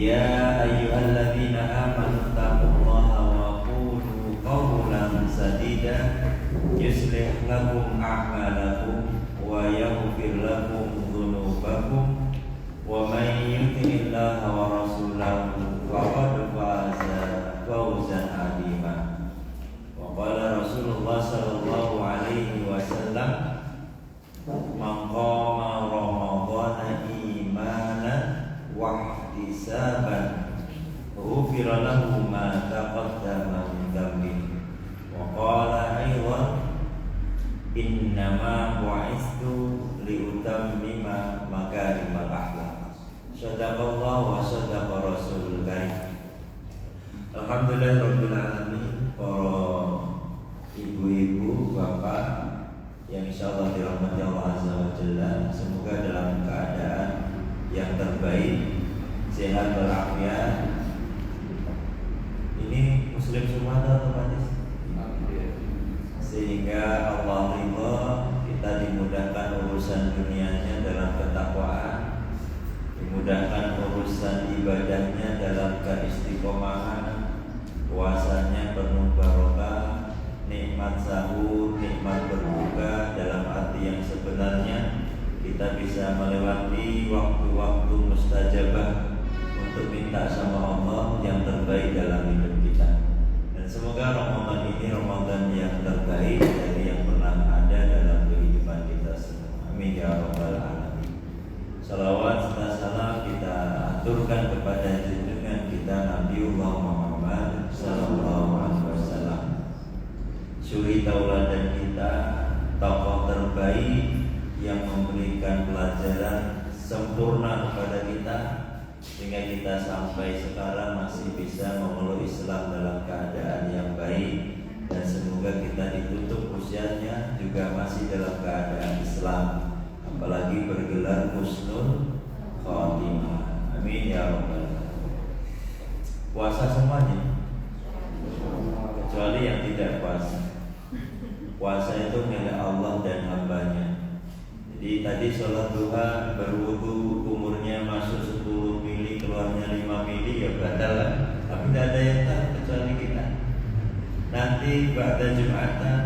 يا أيها الذين آمنوا اتقوا الله وقولوا قولا سديدا يصلح لكم أعمالكم ويغفر لكم ذنوبكم ومن يطع الله ورسوله فقد فاز فوزا عظيما. وقال رسول الله صلى الله عليه وسلم من قام رمضان إيمانا واحتسابا غفر له ما تقدم من ذنبه. وقال أيضا إنما بعثت لأتمم مكارم الأخلاق. صدق الله وصدق رسول الكريم. Alhamdulillahirabbil alamin. Para ibu-ibu, bapak yang insyaallah dirahmati Allah Azza wa Jalla, semoga dalam keadaan yang terbaik, sehat walafiat. Ini muslim semua otomatis, sehingga Allah ridha, kita dimudahkan urusan dunianya dalam ketakwaan, dimudahkan urusan ibadahnya dalam keistiqomahan, puasanya penuh barokah, nikmat sahur, nikmat berbuka dalam arti yang sebenarnya. Kita bisa melewati waktu-waktu mustajabah untuk minta sama Allah yang terbaik dalam hidup kita. Dan semoga Ramadan ini Ramadan yang terbaik dari yang pernah ada dalam kehidupan kita semua. Amin ya rabbal alamin. Salawat serta salam kita aturkan kepada junjungan kita Nabiullah Muhammad sallallahu alaihi wasallam, suri tauladan kita, tokoh terbaik yang memberikan pelajaran sempurna kepada kita, sehingga kita sampai sekarang masih bisa memeluk Islam dalam keadaan yang baik. Dan semoga kita ditutup usianya juga masih dalam keadaan Islam, apalagi bergelar husnul khotimah. Amin ya rabbal alamin. Puasa semuanya, kecuali yang tidak puasa. Puasa itu milik Allah dan hambanya. Jadi tadi sholat duha berwudu, umurnya masuk 10 mili, keluarnya 5 mili, ya batal lah. Tapi tidak ada yang tahu kecuali kita. Nanti pada Jumatan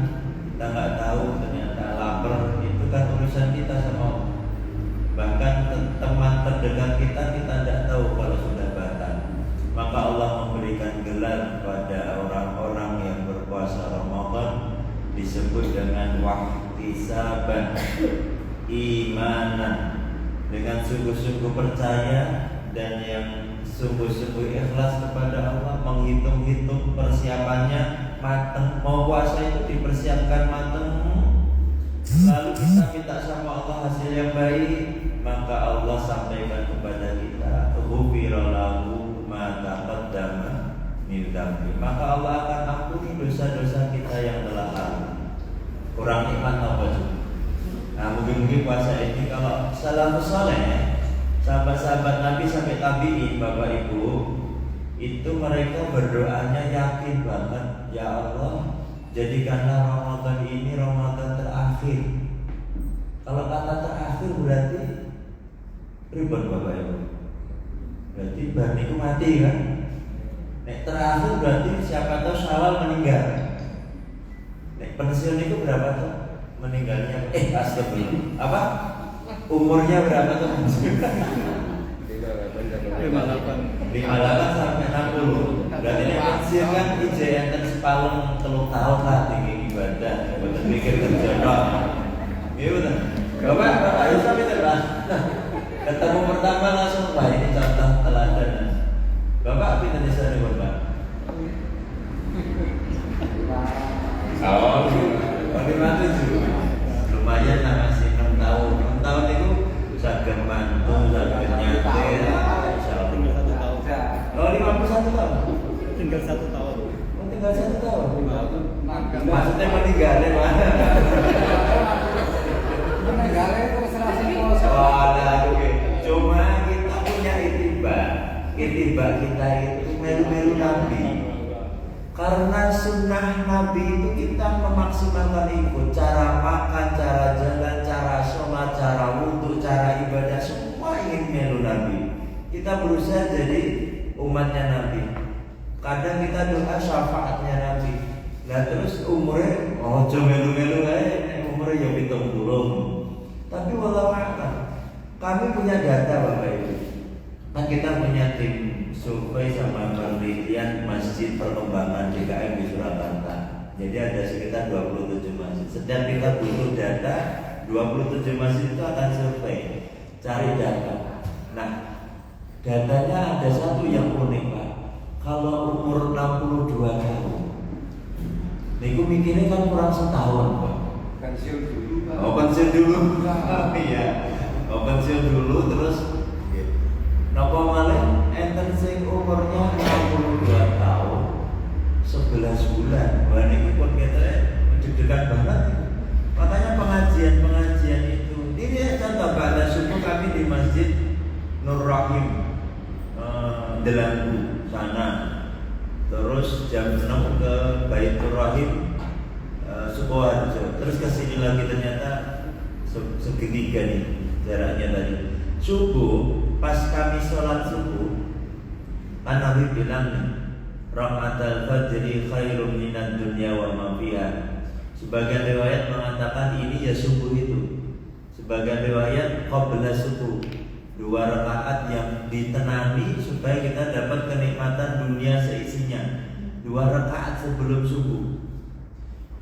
kita nggak tahu, ternyata lapar, itu kan urusan kita sama Allah. Bahkan teman terdekat kita tidak tahu kalau sudah batal. Maka Allah memberikan gelar pada orang-orang yang berpuasa Ramadan, disebut dengan wahtisaban, imanan, dengan sungguh-sungguh percaya dan yang sungguh-sungguh ikhlas kepada Allah, menghitung-hitung persiapannya matang. Mau puasa itu dipersiapkan matang, lalu kita minta sama Allah hasil yang baik, maka Allah sampaikan kepada kita ghufira lahu ma taqaddama min dzambi, maka Allah akan ampuni dosa-dosa kita yang telah lalu. Kurang iman apa juga? Nah, mungkin puasa ini kalau salafus saleh, sahabat-sahabat Nabi sampai tabi'in, Bapak Ibu, itu mereka berdoanya yakin banget, ya Allah, jadikanlah Ramadan ini Ramadan terakhir. Kalau kata terakhir berarti ribet, Bapak Ibu. Berarti bahan itu mati kan? Nek terakhir berarti siapa tahu Syawal meninggal. Nek pensiun itu berapa tuh? Meninggalnya astagfirullah. Apa? Umurnya berapa tuh? 58 sampai 60. Berarti nek pensiun kan IJN dan sepalung 3 tahun lah tinggi ibadah. Betul mikir kerja dong. Iya betul. Bapak ayo sampai terus. Ketemu pertama langsung, wah ini contoh teladan. Bapak pindah di sana Bapak. Oh, 57. Lumayan lah, masih 6 tahun. 6 tahun itu saged mantu, saged nyatir. Oh, 51 tahun. Tinggal 1 tahun. Oh, tinggal 1 tahun. Maksudnya meninggalnya mana? Meninggalnya itu serasi puasa. Oke. Cuma kita punya itiba kita itu melu-melu Nabi. Karena sunnah Nabi itu kita memaksimalkan ikut, cara makan, cara jalan, cara sholat, cara wudhu, cara ibadah, semua ingin melu Nabi. Kita berusaha jadi umatnya Nabi. Kadang kita doa syafaatnya Nabi. Nah terus umurnya melu-melu umurnya ya 70. Tapi walau kami punya data Bapak Ibu. Kan kita punya tim survei sama penelitian Masjid Perkembangan DKM di Surakarta. Jadi ada sekitar 27 masjid. Setiap kita butuh data, 27 masjid itu akan survei, cari data. Nah, datanya ada satu yang unik Pak. Kalau umur 62 tahun, niku mikirnya kan kurang setahun Pak. Pensiun dulu Pak. Oh pensiun dulu. Iya. Oh pensiun dulu terus. Napa malih enten sing umurnya 62 tahun 11 bulan. Wah niku pun kita deg-degan banget. Makanya pengajian itu. Ini contoh pada subuh kami di Masjid Nur Rahim Delanggu sana. Terus jam 6 ke Baitur Rahim Sukoharjo. Terus ke sini lagi ternyata segitiga nih jaraknya tadi. Subuh pas kami sholat subuh kan Nabi bilang nih Rahmatal fajri khairum minad dunya wa ma fiha. Sebagian riwayat mengatakan ini ya subuh itu. Sebagian riwayat qabla subuh, 2 rakaat yang ditenani supaya kita dapat kenikmatan dunia seisinya. 2 rakaat sebelum subuh.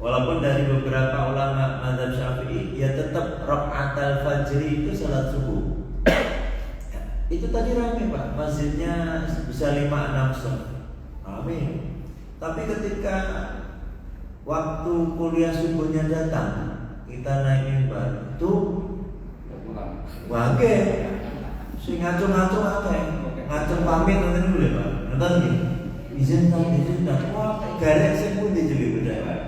Walaupun dari beberapa ulama mazhab Syafi'i ya tetap rakaatul fajri itu salat subuh. Itu tadi ramai Pak, masjidnya bisa 5-6 set. Amin. Tapi ketika waktu kuliah subuhnya datang, kita naik mimbar, tuh wage sing ngaco-ngaco akeh. Ngaco pamit ngoten dulu Pak. Ngoten nggih. Izin tak. Wah, garek sing pundi jadi budaya Pak.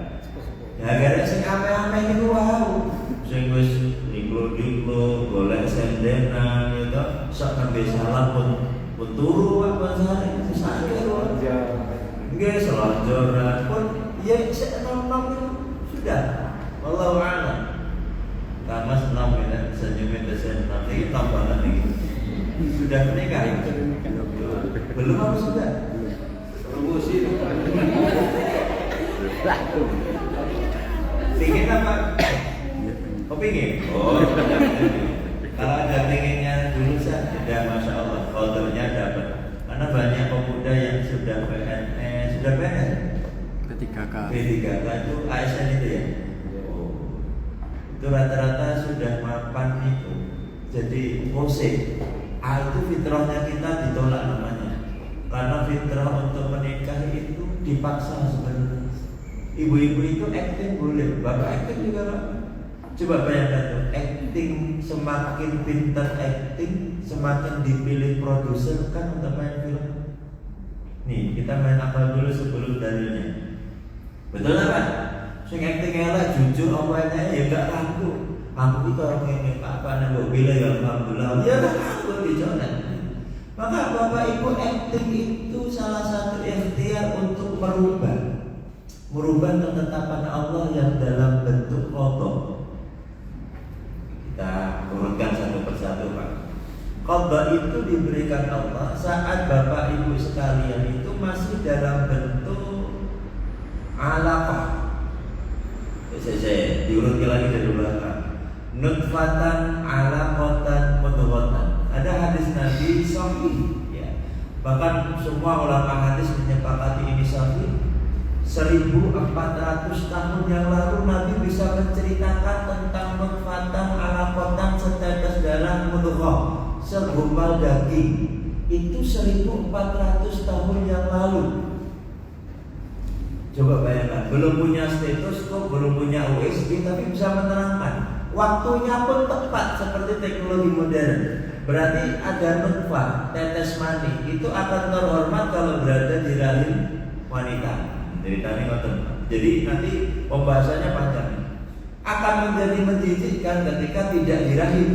Ya garek sing ame-ame niku wae. Sing wis diklo golek sendenan gitu, sok nembe salam pun turu apa sare sakit wae. Nggih selonjoran pun ya nom-nom sudah. Wallahu a'lam. Kamas 6 ya, senyumin desen nanti tambahan nih. Sudah menikah ya? Belum apa sudah? Promosi. Pingin apa? Oh pingin? Oh kalau ada pinginnya dulu sudah Masya Allah kotornya dapat. Karena banyak pemuda yang sudah PNS, sudah PNS P3K itu ASN itu ya? Oh. Itu rata-rata sudah mapan itu. Jadi posek. Itu fitrahnya kita ditolak namanya. Karena fitrah untuk menikah itu dipaksa sebenarnya. Ibu-ibu itu acting boleh, bapak acting juga Pak. Coba bayangkan tuh, acting semakin pintar acting, semakin dipilih produser kan untuk main film. Nih kita main apa dulu sebelum dalilnya. Betul nggak Pak? Sing acting elek jujur omongnya ya nggak laku. Aku itu orang yang apa nabo bila ya alhamdulillah ya nggak laku dicoret. Maka bapak ibu acting itu salah satu ikhtiar untuk merubah ketetapan Allah yang dalam bentuk foto. Kita urutkan satu persatu Pak. Qadha itu diberikan Allah saat bapak ibu sekalian itu masih dalam bentuk alaqah. Saya diurutkan lagi dari belakang. Nutfatan alaqatan mudghatan. Ada hadis Nabi sahih ya. Bahkan semua ulama hadis menyepakati ini sahih. 1400 tahun yang lalu Nabi bisa menceritakan tentang nutfatan alaqatan setetes darah mudghah, segumpal daging. Itu 1400 tahun yang lalu. Coba bayangkan, belum punya stetoskop, belum punya USB, tapi bisa menerangkan. Waktunya pun tepat seperti teknologi modern. Berarti ada nutfah, tetes mani, itu akan terhormat kalau berada di rahim wanita. Jadi nanti pembahasannya panjang. Akan menjadi menjijikkan ketika tidak di rahim.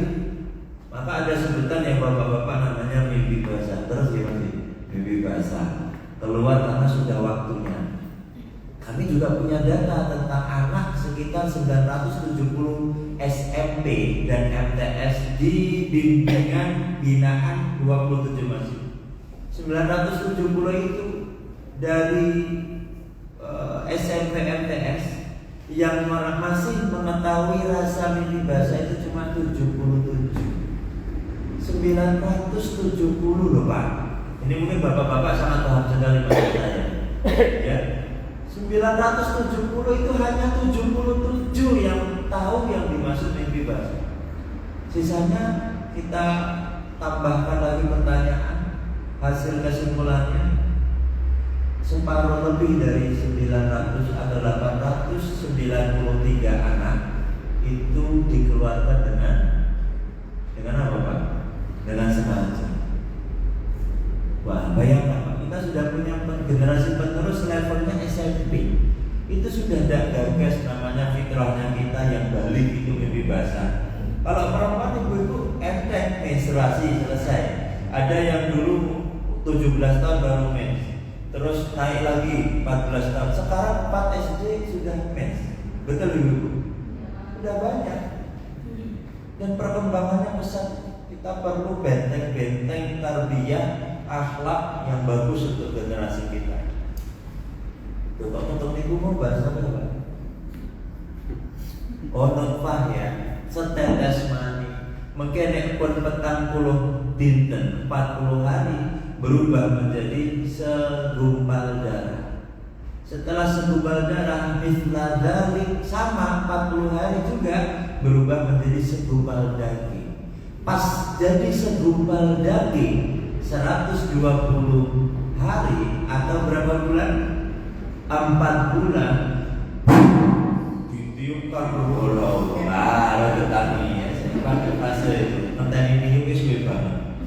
Maka ada sebutan yang bapak-bapak namanya mimpi basah. Terus gimana? Mimpi basah. Keluar karena sudah waktunya. Kami juga punya data tentang anak sekitar 970 SMP dan MTS di bimbingan binaan 27 itu masih 970 itu dari SMP MTS yang masih mengetahui rasa mimpi basah itu cuma 77. 970 loh Pak. Ini mungkin bapak-bapak sangat paham sekali maksud saya. Ya. 970 itu hanya 77 yang tahu yang dimaksud mimpi basah. Sisanya kita tambahkan lagi pertanyaan, hasil kesimpulannya separuh lebih dari 900 atau 893 anak itu dikeluarkan dengan apa Pak? Dengan sengaja. Wah, bayangkan Pak, kita sudah punya generasi penerus levelnya SMP. Itu sudah ada gagas namanya fitrahnya kita yang balik itu mimpi basah. Kalau perempuan ibu-ibu enteng menstruasi selesai. Ada yang dulu 17 tahun baru mens, terus naik lagi 14 tahun. Sekarang 4 SD sudah mens. Betul ibu-ibu? Sudah banyak. Dan perkembangannya pesat. Kita perlu benteng-benteng tarbiyah akhlak yang bagus untuk generasi kita. Untuk niku mau bahas apa Pak? Oh nutfah ya, setetes mani. Mengkene pun 40 dinten 40 hari berubah menjadi segumpal darah. Setelah segumpal darah mithla dzalik sama 40 hari juga berubah menjadi segumpal daging. Pas jadi segumpal daging 120 hari atau berapa bulan? 4 bulan ditiupkan bola. Ah, tetapi ya, saya pakai fase itu. Nanti ini wis banget.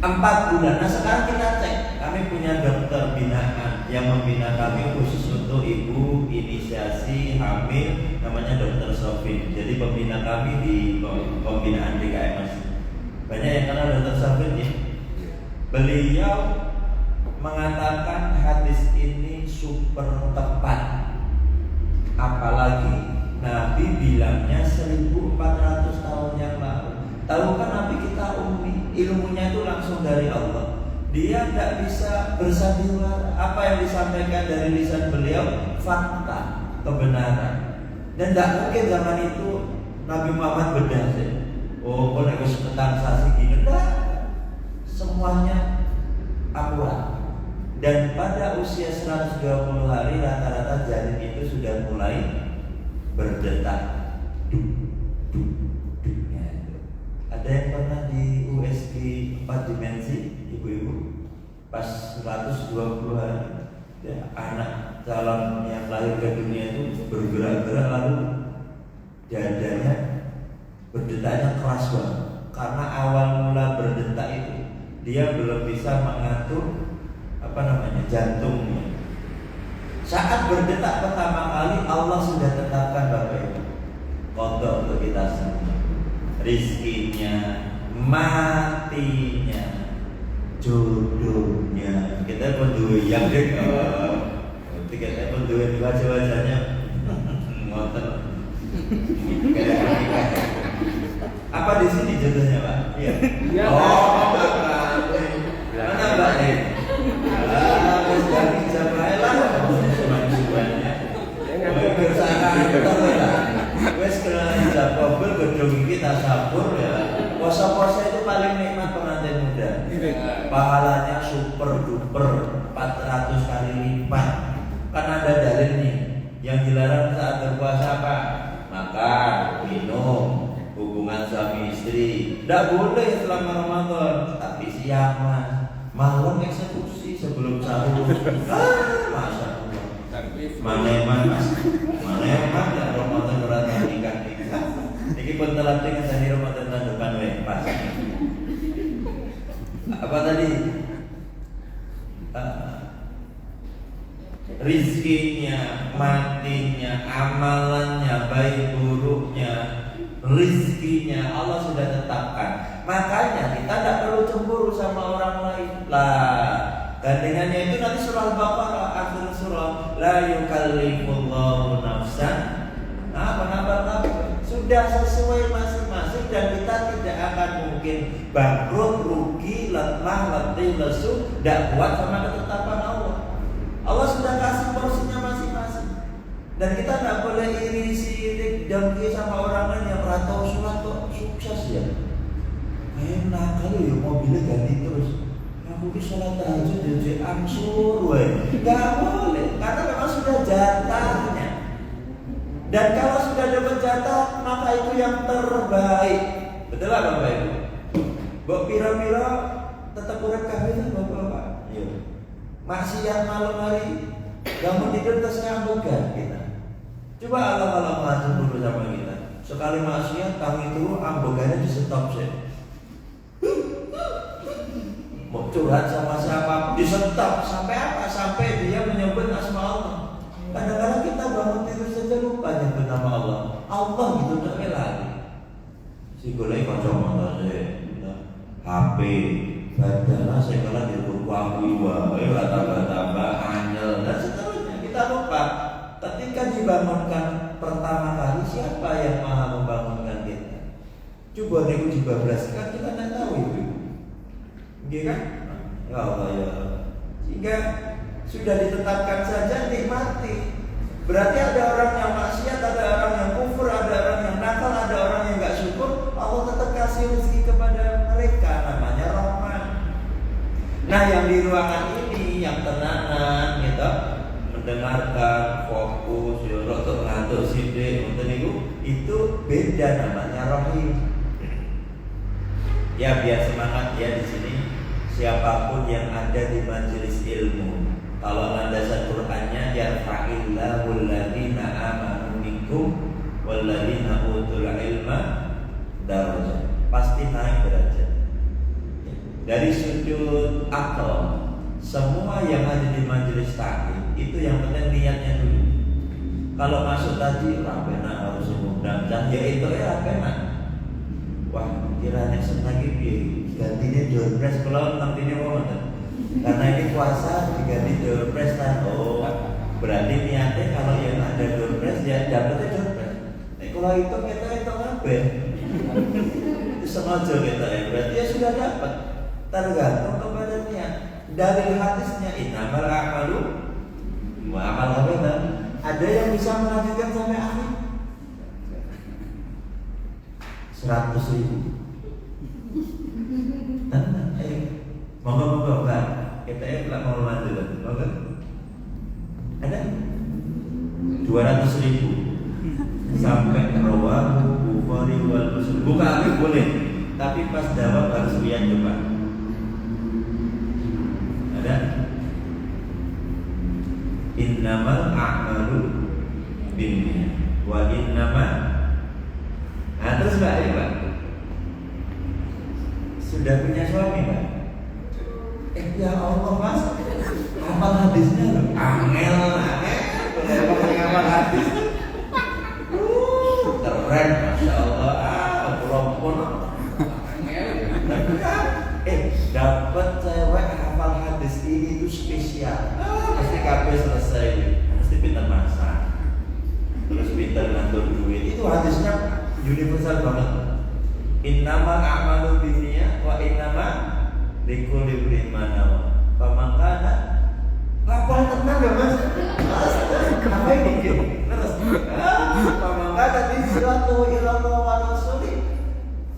4 bulan. Nah sekarang kita cek. Kami punya dokter binaan yang membina kami khusus untuk ibu inisiasi hamil, namanya Dokter Sofin. Jadi pembina kami di pembinaan DKMS. Banyak yang kenal Dokter Sofin ya. Beliau mengatakan hadis ini super tepat. Apalagi Nabi bilangnya 1400 tahun yang lalu. Tahu kan Nabi kita ummi, ilmunya itu langsung dari Allah. Dia tidak bisa bersandiwara. Apa yang disampaikan dari lisan beliau fakta, kebenaran. Dan tidak mungkin zaman itu Nabi Muhammad bedah sih. Oh, kalau harus transaksi gini, tidak. Semuanya akurat. Dan pada usia 120 hari rata-rata janin itu sudah mulai berdetak. Ada yang pernah di USG 4 dimensi? Ibu-ibu pas 120 hari ya, anak calon yang lahir ke dunia itu bergerak-gerak lalu dadanya berdetaknya keras banget karena awal mula berdetak itu dia belum bisa mengatur jantungnya. Saat berdetak pertama kali Allah sudah tetapkan Bapak Ibu kodok untuk kita semua, rizkinya, matinya, jodohnya. Kita pendua yang kita pendua wajah-wajahnya ngotot. Apa di sini jodohnya Pak? Iya. Oh, mana Mbak Nih? Harus dari Jabai lah. Semuanya. Wes kenal Jakob gedung kita sabur ya. Puasa-puasa itu paling nikmat pengantin muda. Pahalanya super duper 400 kali lipat. Kan ada dalilnya. Yang dilarang saat berpuasa apa? Makan, minum, hubungan suami istri. Tidak boleh selama Ramadan. Tapi siang mas, malam eksekusi sebelum sahur. Masya Allah. Maneman mas, maneman dan Ramadan berada nikah. Ini pun telah dengan tadi Ramadan tandukan pas. Apa tadi? Rizkinya, matinya, amalannya, baik buruknya, rizkinya Allah sudah tetapkan. Makanya kita tidak perlu cemburu sama orang lain lah. Gandengannya itu nanti surah Al-Baqarah akhir surah la yukallifullahu nafsan. Apa sudah sesuai masing-masing dan kita tidak akan mungkin bangkrut, rugi, qilat mahlat tilasu, tidak kuat sama ketetapan Allah. Allah sudah kasih porsinya masing-masing. Dan kita tidak boleh iri sirik dengki sama orang lain yang merantau sholat kok sukses ya. Enak kali ya mobilnya ganti terus. Aku di sholat tahajud jadi angsur, nggak boleh, karena memang sudah jatahnya. Dan kalau sudah dapat jatah, maka itu yang terbaik. Betul lah Bapak Ibu. Bok pira-pira tetap urip kabeh ta Bapak-bapak. Iya. Maksiat malam hari, bangun tidur terus ngambegan kita. Coba Allah langsung dulu sama kita. Sekali maksiat, kami itu ambegannya di stop sih. Mau curhat sama siapa, di stop sampai apa? Sampai dia menyebut asma Allah. Kadang-kadang kita bangun tidur saja lupa nyebut nama Allah. Allah gitu tak lagi. Si golek kacamata saya, HP, padahal saya kalah di buku aku wae tambah angel dan seterusnya. Kita lupa. Ketika dibangunkan pertama kali, siapa yang maha membangunkan kita? Coba nego dibablaskan, kita tidak tahu itu. Iya kan? Ya Allah ya. Sehingga sudah ditetapkan saja nikmati. Berarti ada orang yang maksiat, ada orang yang kufur, ada orang yang nakal, ada orang yang nggak syukur. Allah tetap kasih rezeki kepada mereka, namanya rahmat. Nah yang di ruangan ini yang tenangan, gitu, mendengarkan, fokus, rotok ngantuk sidik, itu beda namanya rahim. Ya biar semangat ya di sini. Siapapun yang ada di majelis ilmu, kalau landasan Qur'annya yarfa'illahu alladziina aamanu minkum walladziina utul ilma darajat, pasti naik derajat. Dari sudut akal, semua yang ada di majelis taklim itu yang penting niatnya dulu. Kalau masuk tadi rapena harus mengundang dan ya itu rapena. Wah, kiranya senagi gantinya doorpress kalau nantinya mau karena ini puasa diganti doorpress kan. Oh, berarti niatnya kalau yang ada doorpress ya dapetnya doorpress. Kalau itu kita ngapain? Itu sengaja kita ya, berarti ya sudah dapat. Tergantung kepada niat. Dari hadisnya innamal a'malu wa amal abada. Ada yang bisa melanjutkan sampai akhir 100.000. Tenang, ayo. Moga-moga Pak. Kita ya mau lanjut. Moga. Ada 200.000 sampai rawahu Bukhari wal Muslim. Buka boleh, tapi pas jawab harus lihat coba. Ada? Innamal a'malu binniyat wa innama. Nah terus Pak, ya Pak, sudah punya suami Pak? Ya Allah Mas, hafal hadisnya loh. Angel, hafal hadis. Keren, Masya Allah. Walaupun dapat cewek hafal hadis ini itu spesial. Pasti kabeh selesai, pasti pintar masak, terus pintar ngatur duit. Itu hadisnya universal banget. Innamal a'malu binniyat wa innama likulli imrin ma nawa. Pamangkana hafal tenang ya Mas. Apa ini? Terus pamangkana hijratuhu ila Allah wa rasulih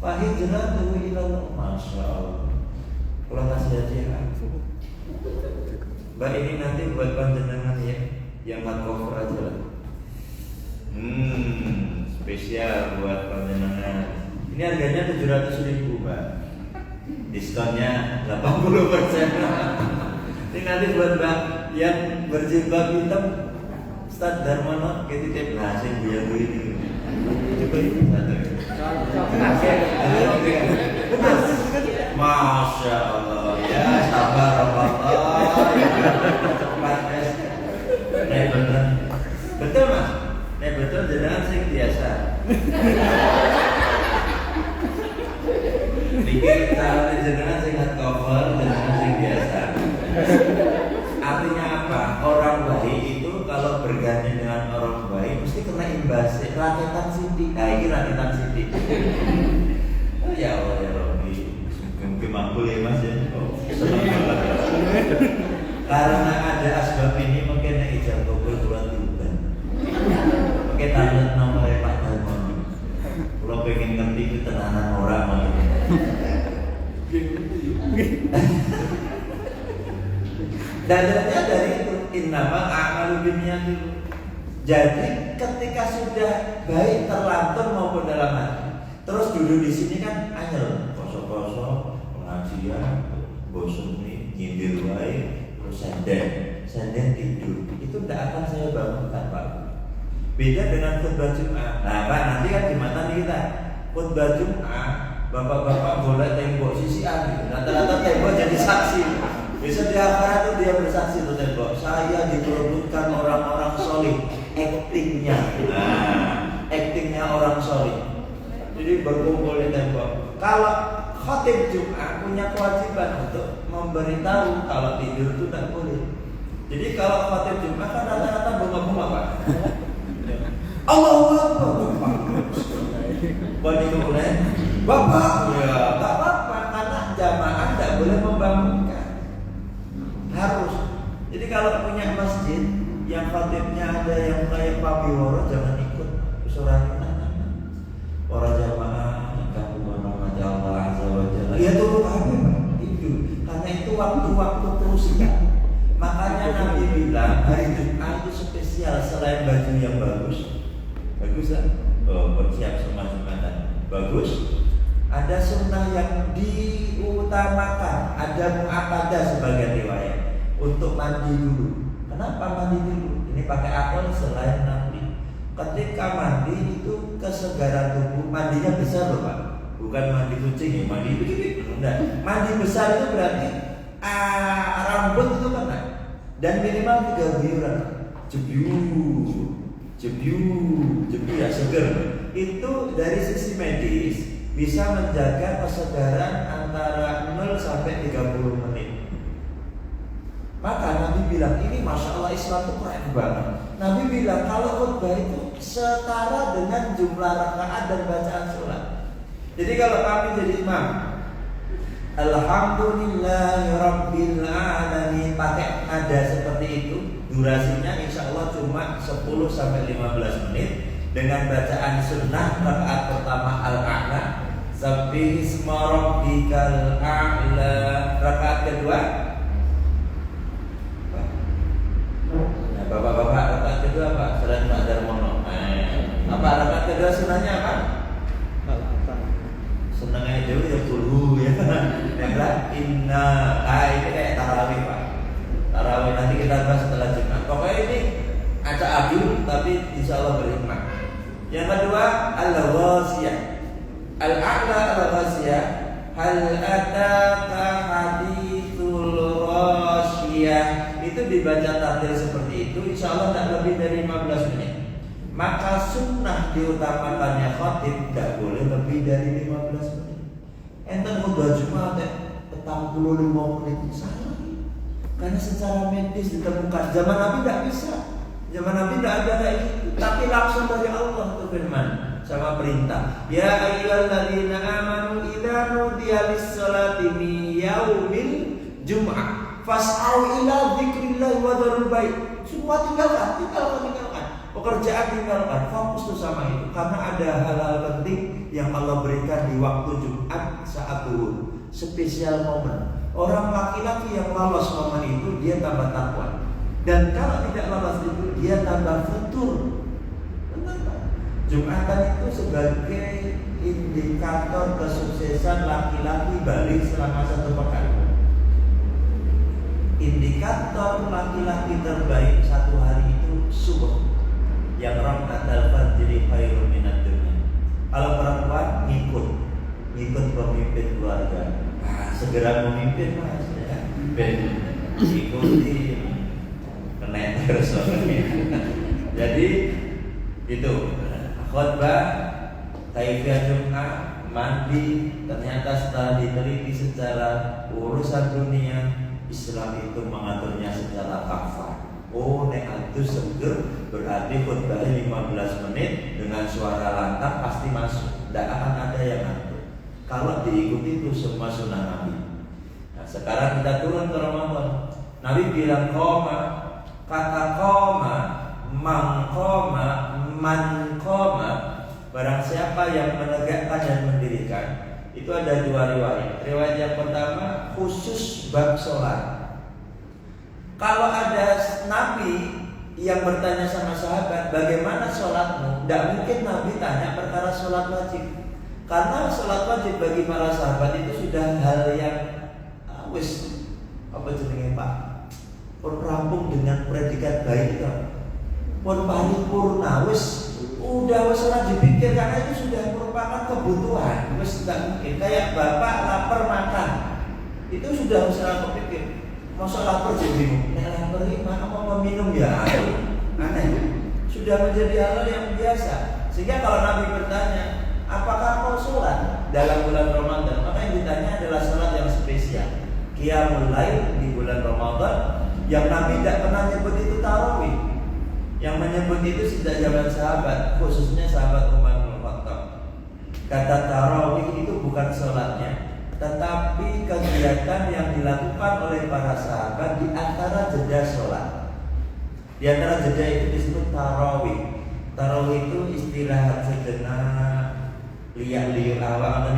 fa hijratuhu ila Allah. Masya Allah. Kalau nasihat ya. Mbak ini nanti buat panjenengan ya, yang mat cover aja lah. Spesial buat panjenengan. Ini harganya 700.000 Mbak. Diskonnya 80%. Ini nanti buat Mbak yang berjilbab hitam, Ustaz Darmono ketitip nasi biar ini. Coba ini satu. Masya Allah ya, sabar Allah. Cepat betul. Betul Mas. Betul jenengan sing biasa. Dikit kalau jenengan sing cover, jenengan sing biasa. Artinya apa? Orang baik itu kalau berganti dengan orang baik mesti kena imbasnya. Rakyatan sidik. Nah ini rakyatan sidik. Ya Allah ya Rabbi. Mungkin makbul ya Mas ya. Karena ada asbab ini mungkin nek ijab kabul kula diundang. Mungkin tanya nomor Pak Darmono. Kula pengen ngerti itu tenanan orang ngono. Dan ternyata dari itu innamal a'malu binniyati. Jadi ketika sudah baik terlantur maupun dalam hati, terus duduk di sini kan angel, poso-poso, pengajian, bosan nih, nyindir wae, terus senden tidur. Itu tidak akan saya bangunkan, Pak. Beda dengan khutbah Jumat. Nah, Pak, nanti kan jumatan kita khutbah Jumat, bapak-bapak boleh tembok sisian gitu. Rata-rata tembok jadi saksi. Bisa di akhirat itu dia bersaksi tuh tembok. Saya diperebutkan orang-orang solih. Actingnya, actingnya orang solih. Jadi berkumpul di tembok. Kalau khatib Jumat punya kewajiban untuk memberitahu kalau tidur itu tidak boleh. Jadi kalau khatib Jumat kan rata-rata bunga-bunga, Pak. Allahu Akbar. Bani kemudian, Bapak, ya tak apa-apa karena jamaah tidak boleh membangunkan. Harus. Jadi kalau punya masjid yang khatibnya ada yang kayak Pak Biworo, jangan ikut surat orang jamaah kamu menolong Allah Azza wa Jalla. Ya turun habis itu. Karena itu waktu-waktu perusian. Makanya Nabi bilang hari Jumat itu spesial selain baju yang bagus kan? Bersiap semua Jumatan. Bagus. Ada sunnah yang diutamakan. Ada mu'akadah sebagai riwayat untuk mandi dulu. Kenapa mandi dulu? Ini pakai akal selain Nabi. Ketika mandi itu kesegaran tubuh, mandinya besar loh Pak. Bukan mandi kucing ya, mandi begini. Enggak. Mandi besar itu berarti rambut itu kena. Dan minimal 3 guyuran. Jebiu ya seger. Itu dari sisi medis bisa menjaga kesegaran antara 0 sampai 30 menit. Maka Nabi bilang ini Masya Allah Islam itu keren banget. Nabi bilang kalau khutbah itu setara dengan jumlah rakaat dan bacaan sholat. Jadi kalau kami jadi imam, Alhamdulillahirabbil alamin pakai nada seperti itu, durasinya insya Allah cuma 10 sampai 15 menit dengan bacaan sunnah rakaat pertama al-a'la, Sabbihisma rabbikal a'la, rakaat kedua. Nah, bapak-bapak rakaat kedua Pak, selain Pak Darmono. Apa rakaat kedua sunnahnya apa? Senangnya jauh ya puluh ya. Yang lain inna, ini kayak tarawih Pak. Tarawih nanti kita bahas setelah Jumat. Pokoknya ini acak adul tapi insya Allah berhikmah. Yang kedua al-ghasiyah. Al-a'la al-ghasiyah. Hal ataka hadithul ghasiyah. Itu dibaca takdir seperti itu insya Allah tidak lebih dari 15 menit. Maka sunnah diutamakannya khatib tidak boleh lebih dari 15 menit. Enten khutbah Jumat 45 menit salah. Karena secara medis ditemukan zaman Nabi tidak bisa. Zaman Nabi tidak ada kayak gitu. Tapi langsung dari Allah itu firman sama perintah. Ya ayyuhalladzina amanu idza nudiya lis-salati min yaumil jum'ah fas'au ila dzikrillah wa dzarul bai'. Semua tinggalkan. Pekerjaan tinggalkan, fokus tuh sama itu. Karena ada hal-hal penting yang Allah berikan di waktu Jumat saat zuhur. Spesial momen. Orang laki-laki yang lolos momen itu dia tambah takwa. Dan kalau tidak lolos itu dia tambah futur. Kenapa? Jumatan itu sebagai indikator kesuksesan laki-laki balik selama 1 pekan. Indikator laki-laki terbaik 1 hari itu subuh. Yang rakaat al-fajri khairun minad dunya. Kalau perempuan ngikut pemimpin keluarga. Segera memimpin Mas ya. Ikuti kena terus. Jadi itu khutbah kaifiyah Jumat, mandi, ternyata setelah diteliti secara urusan dunia, Islam itu mengaturnya secara kafah. Oh, nek antus seger berarti khutbahnya 15 menit dengan suara lantang pasti masuk. Tidak akan ada yang ngantuk. Kalau diikuti itu semua sunnah Nabi. Nah, sekarang kita turun ke Ramadan. Nabi bilang koma, kata koma, mangkoma, mankoma, barang siapa yang menegakkan dan mendirikan. Itu ada dua riwayat. Riwayat yang pertama khusus bab sholat. Kalau ada Nabi yang bertanya sama sahabat, bagaimana sholatmu? Tidak mungkin Nabi tanya perkara sholat wajib, karena sholat wajib bagi para sahabat itu sudah hal yang apa jenenge Pak? Pun rampung dengan predikat baik itu. Pun paripurna udah ora dipikir, karena itu sudah merupakan kebutuhan. Tidak mungkin kayak bapak lapar makan. Itu sudah ora kepikir. Masa lapar jadi bingung. Nek lapar gimana mau minum ya? Aneh. Sudah menjadi hal yang biasa. Sehingga kalau Nabi bertanya, apakah kau sholat dalam bulan Ramadan? Maka yang ditanya adalah sholat yang spesial, Qiyamul Lail di bulan Ramadan. Yang Nabi tidak pernah nyebut itu tarawih. Yang menyebut itu sejak zaman sahabat, khususnya sahabat Umar bin Khattab. Kata tarawih itu bukan sholatnya, tetapi kegiatan yang dilakukan oleh para sahabat di antara jeda sholat. Di antara jeda itu disebut tarawih. Tarawih itu istirahat sejenak, liak-liuk awak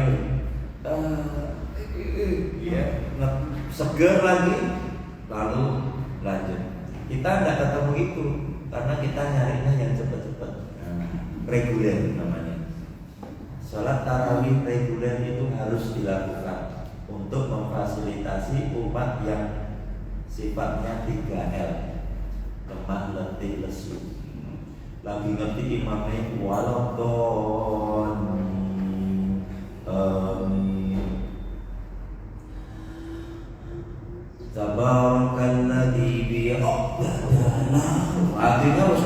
seger lagi, lalu lanjut. Kita tidak ketemu itu karena kita nyarinya yang cepat-cepat, reguler namanya. Sholat tarawih reguler itu harus dilakukan untuk memfasilitasi umat yang sifatnya 3L, lemah, letih, lesu. Lagi ngerti imamnya walodon, tabarakalladzi bi'aqdana. Artinya harus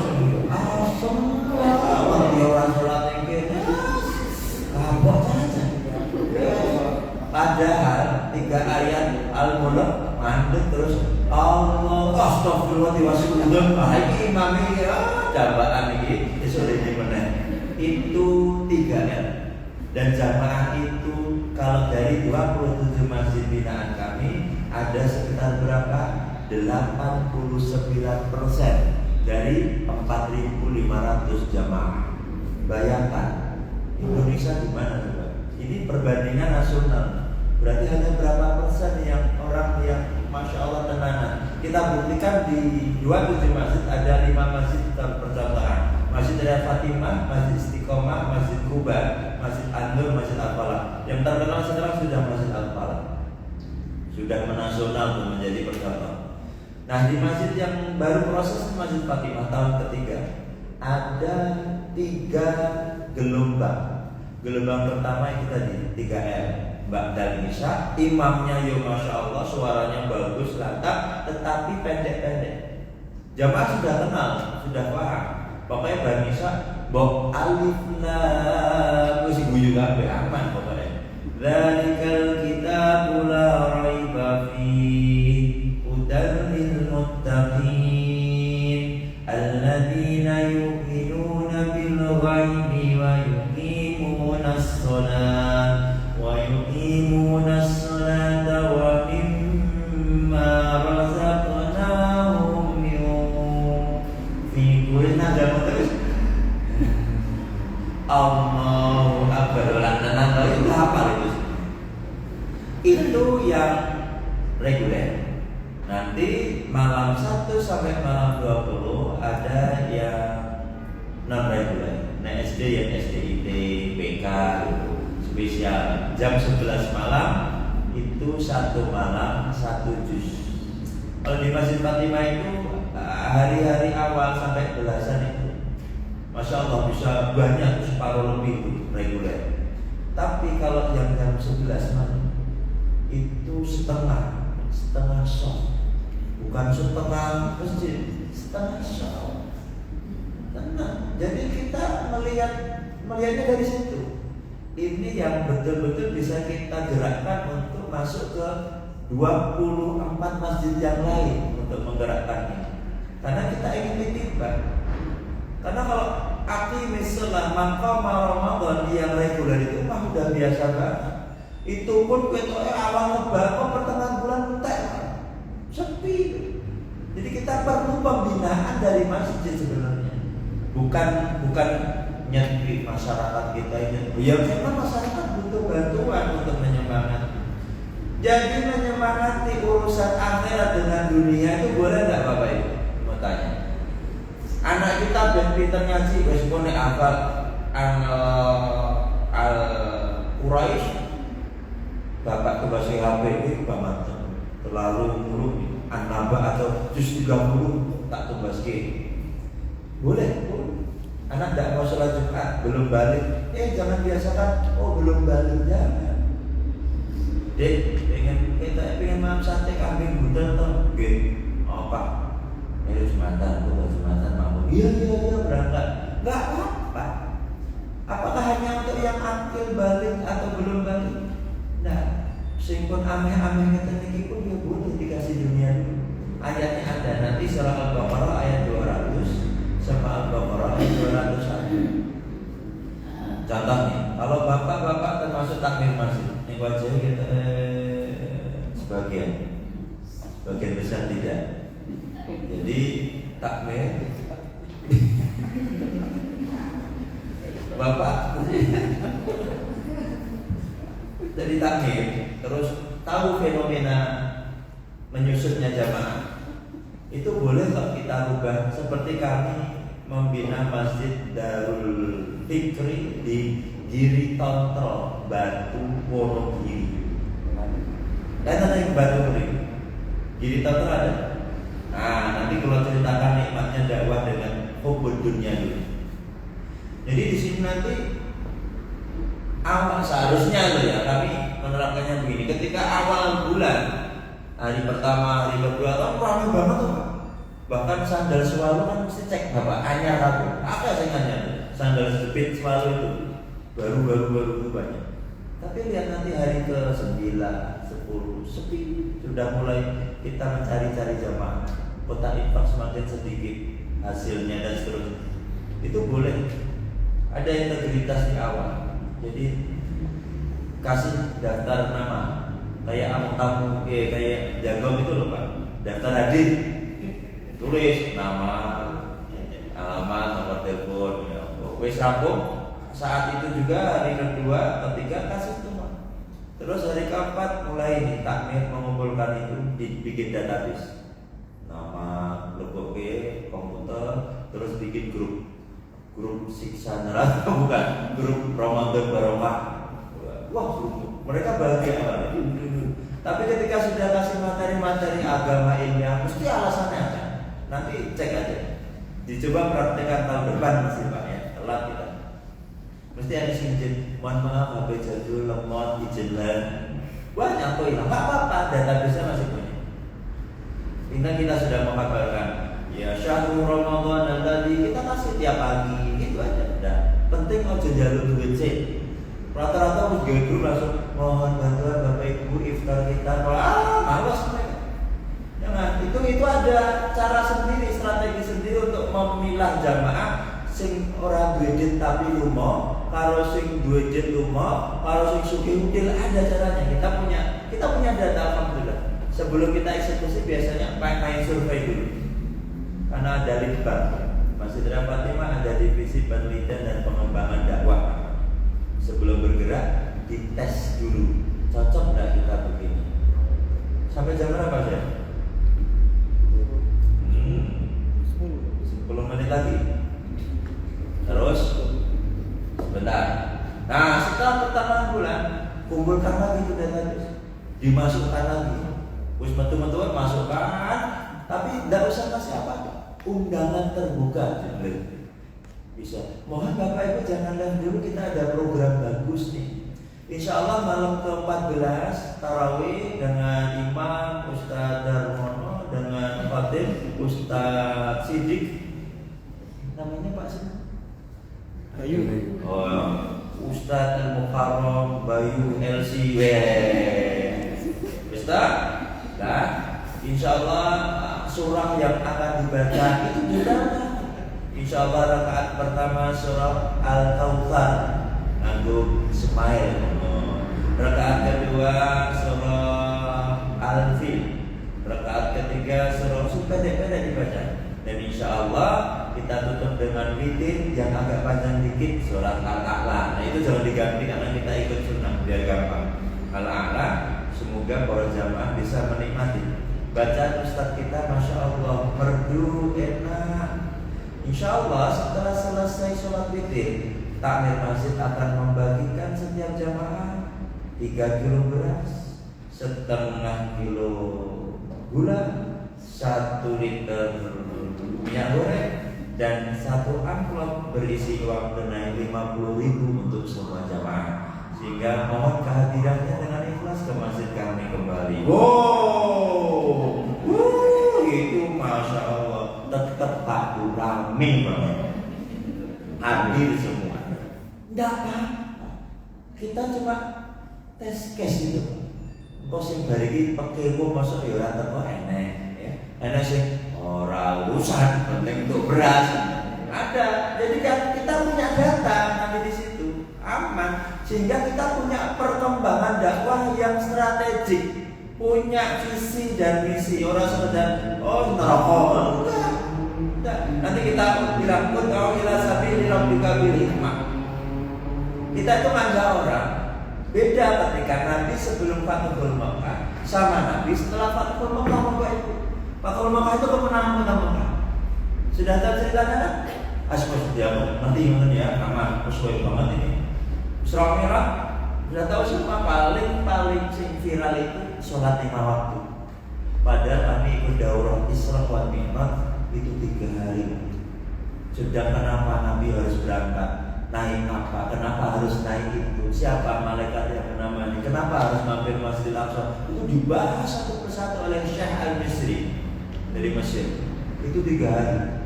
semua dia orang sholat yang kena kapok saja. Padahal 3 ayat Al-Mulk mandek terus Allah astagfirullahaladzim. Ini imamnya jabaan ini disuruh ini meneh. Itu 3L. Dan jamaah itu kalau dari 27 masjid binaan kami ada sekitar berapa? 89% dari 4.500 jamaah. Bayangkan Indonesia di mana coba? Ini perbandingan nasional. Berarti hanya berapa persen yang orang yang Masya Allah tenanan. Kita buktikan di 27 masjid ada 5 masjid percontohan. Masjid Raya Fatimah, Masjid Istiqomah, Masjid Kuba, Masjid An-Nur, Masjid Al-Falah. Yang terkenal sekarang sudah Masjid Al-Falah. Sudah menasional menjadi percontohan. Nah, di masjid yang baru proses Masjid Fatimah tahun ketiga ada 3 gelombang. Gelombang pertama yang kita di 3L, Ba'dal Isya, imamnya ya Masya Allah suaranya bagus, lantap, tetapi pendek-pendek. Jamaah sudah kenal, sudah paham. Pokoknya Ba'dal Isya, bok alif lam, mesti guyu kabeh aman pokoknya. Dzalikal kitabul la raiba fihi hudan lil muttaqin alladzina yu'minuna bil ghaibi wa yuqimunas shalah wa yuqimunas salata wa mimma razaqnahum yunfiqun. Allahu Akbar. Itu apa itu? Itu yang reguler. Nanti malam 1 sampai malam 20 ada yang non reguler. Nah, SD yang SDIT, PK spesial. Jam 11 malam itu 1 malam 1 juz. Kalau di Masjid Fatimah itu hari-hari awal sampai belasan itu Masya Allah bisa banyak, separuh lebih itu reguler. Tapi kalau yang jam 11 malam itu setengah shot, bukan setengah masjid, setengah shot. Tenang. Jadi kita melihatnya dari situ. Ini yang betul-betul bisa kita gerakkan untuk masuk ke 24 masjid yang lain untuk menggerakkannya. Karena kita ingin ditibah. Karena kalau aqimis shalah maqama Ramadan yang reguler itu mah udah biasa banget. Itu pun ketoke awal Lebaran pertengahan bulan entek. Sepi. Kita perlu pembinaan dari masjid sebenarnya. Bukan nyetri masyarakat kita ini. Ya memang masyarakat butuh bantuan untuk menyemangati. Jadi menyemangati urusan akhirat dengan dunia itu boleh nggak Bapak Ibu? Mau tanya. Anak kita ben pinter ngaji wis mun nek hafal al Quraisy Bapak ke bahasa HP ini banget terlalu muluk An-Naba atau juz 30 tak tumbas ke. Boleh. Anak tidak mau sholat Jumat, belum balik. Jangan biasakan, belum balik, jangan. Dek, pengen makan sate kambing bunder toh. Apa? Jumatan, Jumatan mau. Iya berangkat. Enggak apa-apa. Apakah hanya untuk yang akil balik atau belum balik? Nah, singkun ameh-ameh ngeten niki pun ya boleh dikasih dunia dulu. Ayatnya ada nanti surah Al-Baqarah ayat 200 sama Al-Baqarah ayat 201. Contoh nih, kalau bapak-bapak termasuk takmir masjid, ini wajah kita sebagian besar tidak. Jadi takmir bapak jadi takmir, terus tahu fenomena menyusutnya jamaah. Itu boleh kok kita rubah seperti kami membina Masjid Darul Fikri di Giri Tontrol, Batu Wonogiri. Dan ada yang Batu Wonogiri. Giri Tontrol ada. Nah, nanti kalau ceritakan nikmatnya dakwah dengan hubud dunia dulu. Jadi di sini nanti awal seharusnya loh ya, kami menerapkannya begini. Ketika awal bulan, hari pertama, hari kedua, atau ramai banget tuh Pak. Bahkan sandal selalu kan mesti cek Bapak, anyar aku, apa sengannya sandal jepit selalu itu baru itu banyak. Tapi lihat nanti hari ke-9, 10 sepi, sudah mulai kita mencari-cari jamaah. Kota infak semakin sedikit hasilnya dan seterusnya. Itu boleh. Ada integritas di awal. Jadi kasih daftar nama kayak tamu kayak jago itu loh Pak. Daftar hadir. Tulis nama, alamat, nomor telepon, wis rampung. Saat itu juga hari kedua, ketiga kasih semua. Terus hari keempat mulai nih takmir mengumpulkan itu dibikin database. Nama, lebok komputer, terus bikin grup siksa neraka bukan, grup Ramadan Barokah. Wah, mereka bahagia banget. Tapi ketika sudah kasih materi-materi agama ilmiah, mesti alasannya ada. Nanti cek aja. Dicoba praktekkan tahun depan masih Pak ya, telat kita. Mesti ada izin. Mohon maaf, HP jadul, lemot, izin lain. Banyak kok hilang. Nggak apa-apa, database masih punya. Kita sudah mengabarkan. Ya syahrul Ramadan tadi kita kasih tiap pagi, gitu aja. Udah. Penting mau jalur duit sih. Rata-rata harus gawe langsung mohon bantuan Bapak Ibu iftar kita. Malas mereka. Jangan, itu ada cara sendiri, strategi sendiri untuk memilah jamaah sing ora duwe duit tapi lumo, karo sing duwe duit lumo, karo sing sugih udil, ada caranya. Kita punya data alhamdulillah. Sebelum kita eksekusi biasanya main survei dulu. Karena ada litbang, Masjid Fatimah ada divisi penelitian dan pengembangan dakwah. Sebelum bergerak dites dulu, cocok nggak kita begini. Sampai jam berapa sih? 10 menit lagi. Terus sebentar. Nah setelah pertengahan bulan kumpulkan lagi itu database, dimasukkan lagi. Wis metu-metuan masukkan, tapi tidak usah kasih apa. Undangan terbuka, bisa. Mohon Bapak Ibu jangan live dulu, kita ada program bagus nih. Insya Allah malam ke-14 tarawih dengan Imam Ustadz Darmono dengan Fatim Ustadz Sidik. Namanya Pak Sidik? Bayu. Ustadz Al-Mukarram Bayu LC. Ustadz, nah, insya Allah surah yang akan dibaca itu juga. Insya Allah rakaat pertama surah Al-Kautsar nganggo smile. Rakaat kedua surah Al-Fil. Rakaat ketiga surah pendek-pendek dibaca. dengan witir yang agak panjang dikit, surat Al-A'la. Nah itu jangan diganti karena kita ikut sunnah biar gampang. Al-A'la, semoga para jamaah bisa menikmati. Bacaan Ustaz kita, Masya Allah, merdu, enak. Insya Allah setelah selesai sholat witir, takmir masjid akan membagikan setiap jamaah 3 kilo beras, setengah kilo gula, 1 liter minyak goreng, dan 1 amplop berisi uang tunai 50.000 untuk semua jamaah. Sehingga mohon kehadirannya dengan ikhlas ke masjid kami kembali. Wow, itu Masya Allah, tetap Pak rame banget, hadir semua. Tidak apa-apa, kita cuma tes case gitu. Kok sing bariki pakai gua masuk ya ora teko enek ya. Enek sing ora urusan, penting untuk beras. Ada. Jadi kan kita punya data nanti di situ aman, sehingga kita punya perkembangan dakwah yang strategik, punya visi dan misi. Orang sekedar neraka. Enggak. Nanti kita bilang pun kau ila sabili rabbika bil hikmah. Kita itu manja orang. Beda ketika Nabi sebelum Fathul Makkah sama Nabi setelah Fathul Makkah. Fathul Makkah itu kemenangan Mekah. Sudah tahu ceritanya kan? Asma dia nanti ingat ya, aman sesuai banget ini. Surah Merah sudah tahu semua, paling sing viral itu sholat 5 waktu. Padahal kami ikut daurah Isra wal Mi'raj itu 3 hari. Sedang kenapa Nabi harus berangkat? Naik apa? Kenapa harus naik itu? Siapa malaikat yang menamani? Kenapa harus mampir Masjidil Aqsa? Itu dibahas satu persatu oleh Syekh Al-Misri dari Mesir. Itu 3 hari.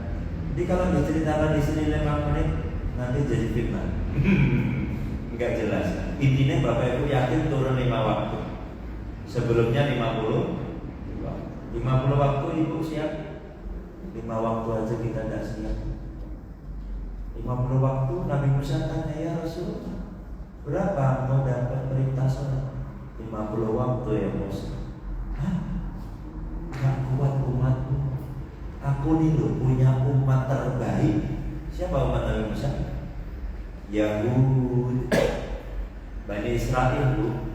Jadi kalau diceritakan di sini 5 menit nanti jadi fitnah. Enggak jelas. Intinya Bapak Ibu yakin turun 5 waktu. Sebelumnya 50 waktu Ibu siap? 5 waktu aja kita tidak siap. 50 waktu Nabi Musa tanya, ya Rasulullah, berapa mau dapat perintah sholat? 50 waktu ya Musa. Hah? Gak kuat umatku. Aku nih loh punya umat terbaik. Siapa umat Nabi Musa? Yahud, Bani Israel bu.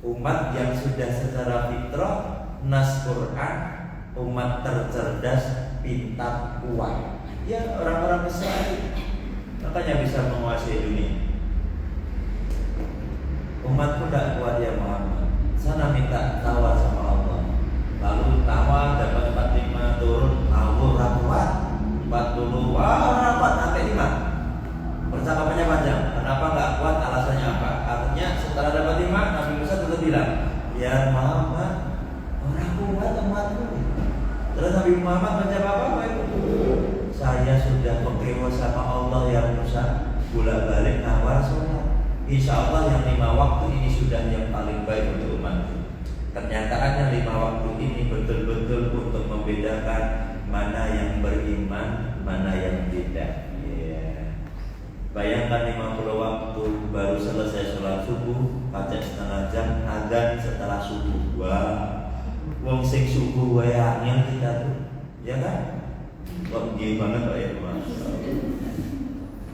Umat yang sudah secara fitrah nas Quran, umat tercerdas, pintar, kuat. Ya orang-orang Israel, makanya bisa menguasai dunia. Umatku tidak kuat ya Muhammad. Sana minta tawar sama Allah. Lalu tawar dapat 45, turun tawar kuat 40, wah kuat sampai 5. Percakapannya panjang. Kenapa nggak kuat? Alasannya apa? Artinya setelah dapat 5, Nabi Musa tetap bilang, ya Muhammad, orang kuat umatku. Terus Nabi Muhammad menjawab apa? Saya sudah kecewa sama Allah ya Musa, bolak-balik nawar sholat. Insya Allah yang 5 waktu ini sudah yang paling baik untuk umatku. Kenyataannya 5 waktu ini betul-betul untuk membedakan mana yang beriman, mana yang tidak. Bayangkan 50 waktu baru selesai sholat subuh, pacek setengah jam, adzan setelah subuh. Wah, wong sing subuh wae angel kita tuh, ya kan? Kok gini banget Pak ya Mas.